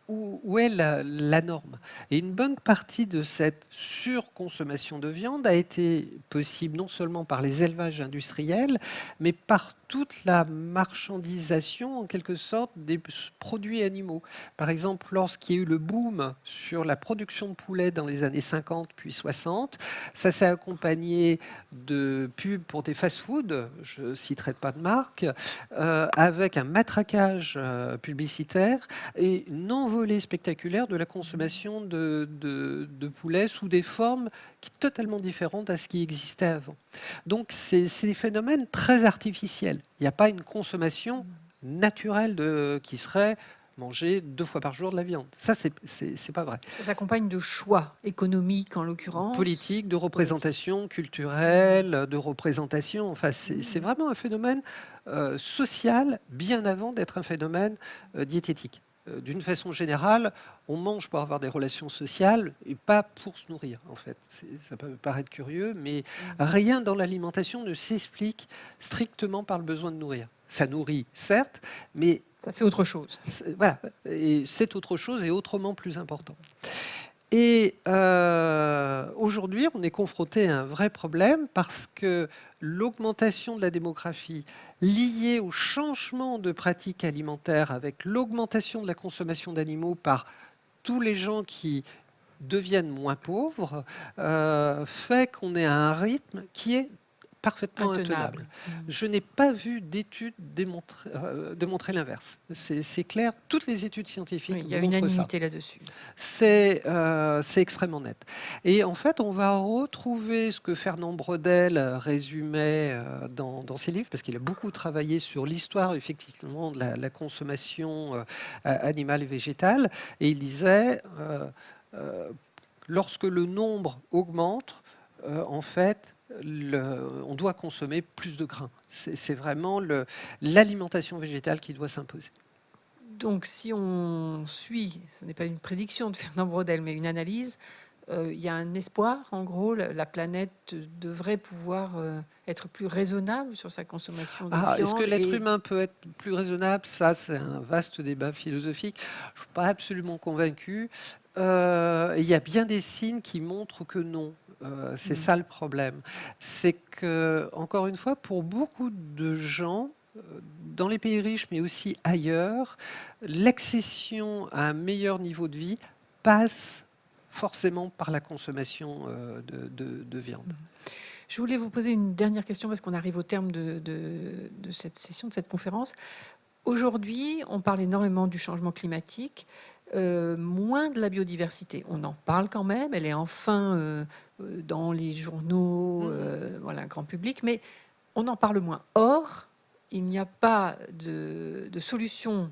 Où est la norme? Et une bonne partie de cette surconsommation de viande a été possible non seulement par les élevages industriels, mais par toute la marchandisation, en quelque sorte, des produits animaux. Par exemple, lorsqu'il y a eu le boom sur la production de poulet dans les années 50 puis 60, ça s'est accompagné de pubs pour des fast-foods, je ne citerai pas de marque, avec un matraquage publicitaire et une envolée spectaculaire de la consommation de poulet sous des formes totalement différentes à ce qui existait avant. Donc c'est des phénomènes très artificiels. Il n'y a pas une consommation naturelle qui serait manger 2 fois par jour de la viande. Ça, c'est pas vrai. Ça s'accompagne de choix économiques, en l'occurrence. Politique, de représentation culturelle, de représentation. Enfin, c'est vraiment un phénomène social bien avant d'être un phénomène diététique. D'une façon générale, on mange pour avoir des relations sociales et pas pour se nourrir, en fait. Ça peut paraître curieux, mais rien dans l'alimentation ne s'explique strictement par le besoin de nourrir. Ça nourrit, certes, mais ça fait autre chose. Voilà, et c'est autre chose et autrement plus important. Et aujourd'hui, on est confronté à un vrai problème parce que l'augmentation de la démographie liée au changement de pratiques alimentaires avec l'augmentation de la consommation d'animaux par tous les gens qui deviennent moins pauvres fait qu'on est à un rythme qui est parfaitement intenable. Je n'ai pas vu d'études démontrer l'inverse. C'est clair, toutes les études scientifiques Oui, il y a montrent unanimité là-dessus. C'est extrêmement net. Et en fait, on va retrouver ce que Fernand Braudel résumait dans ses livres, parce qu'il a beaucoup travaillé sur l'histoire, effectivement, de la consommation animale et végétale. Et il disait, lorsque le nombre augmente, en fait, on doit consommer plus de grains. C'est vraiment l'alimentation végétale qui doit s'imposer. Donc, si on suit, ce n'est pas une prédiction de Fernand Braudel, mais une analyse, il y a un espoir. En gros, la planète devrait pouvoir être plus raisonnable sur sa consommation de viande. Est-ce que l'être humain peut être plus raisonnable? Ça, c'est un vaste débat philosophique. Je ne suis pas absolument convaincu. Il y a bien des signes qui montrent que non. C'est ça le problème. C'est que, encore une fois, pour beaucoup de gens, dans les pays riches, mais aussi ailleurs, l'accession à un meilleur niveau de vie passe forcément par la consommation de viande. Je voulais vous poser une dernière question parce qu'on arrive au terme de cette session, de cette conférence. Aujourd'hui, on parle énormément du changement climatique. Moins de la biodiversité. On en parle quand même, elle est enfin dans les journaux, voilà, grand public, mais on en parle moins. Or, il n'y a pas de solution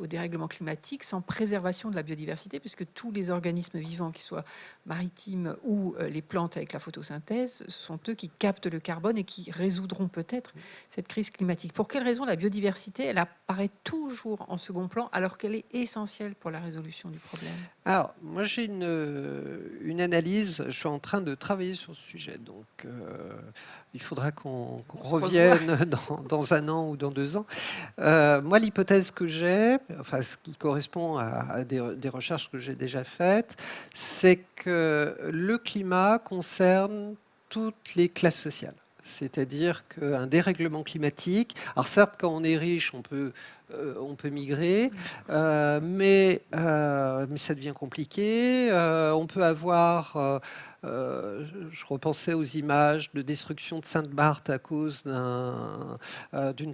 au dérèglement climatique sans préservation de la biodiversité, puisque tous les organismes vivants, qui soient maritimes ou les plantes avec la photosynthèse, ce sont eux qui captent le carbone et qui résoudront peut-être cette crise climatique. Pour quelle raison la biodiversité, elle apparaît toujours en second plan alors qu'elle est essentielle pour la résolution du problème? Alors, moi j'ai une analyse, je suis en train de travailler sur ce sujet, donc il faudra qu'on revienne dans 1 an ou dans 2 ans. Moi, l'hypothèse que j'ai, enfin ce qui correspond à des recherches que j'ai déjà faites, c'est que le climat concerne toutes les classes sociales. C'est-à-dire qu'un dérèglement climatique, alors certes quand on est riche on peut migrer, mais ça devient compliqué. On peut avoir, je repensais aux images de destruction de Sainte-Barth à cause d'une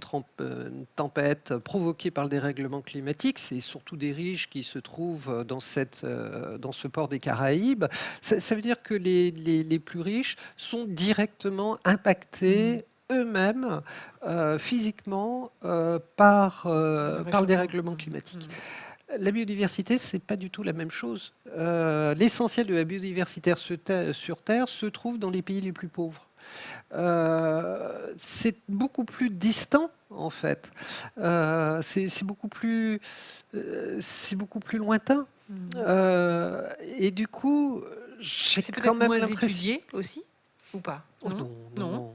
tempête provoquée par le dérèglement climatique. C'est surtout des riches qui se trouvent dans ce port des Caraïbes. Ça veut dire que les plus riches sont directement impactés eux-mêmes physiquement par le dérèglement climatique. La biodiversité, c'est pas du tout la même chose. L'essentiel de la biodiversité sur Terre se trouve dans les pays les plus pauvres. C'est beaucoup plus distant, en fait. C'est beaucoup plus lointain. Et du coup, j'ai C'est quand peut-être même moins l'impression. étudié aussi, ou pas? Oh, Non. non.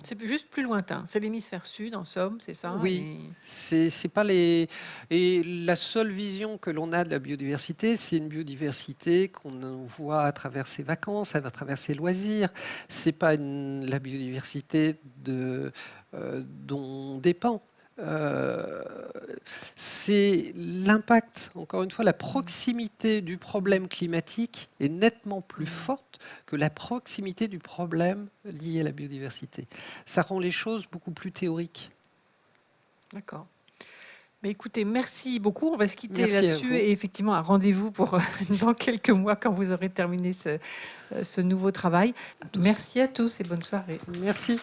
C'est juste plus lointain. C'est l'hémisphère sud, en somme, c'est ça? Oui. C'est pas les. Et la seule vision que l'on a de la biodiversité, c'est une biodiversité qu'on voit à travers ses vacances, à travers ses loisirs. C'est pas la biodiversité dont on dépend. C'est l'impact, encore une fois, la proximité du problème climatique est nettement plus forte que la proximité du problème lié à la biodiversité. Ça rend les choses beaucoup plus théoriques. D'accord. Mais écoutez, merci beaucoup. On va se quitter Merci à là-dessus vous. et effectivement un rendez-vous pour dans quelques mois quand vous aurez terminé ce nouveau travail. Merci à tous et bonne soirée. Merci.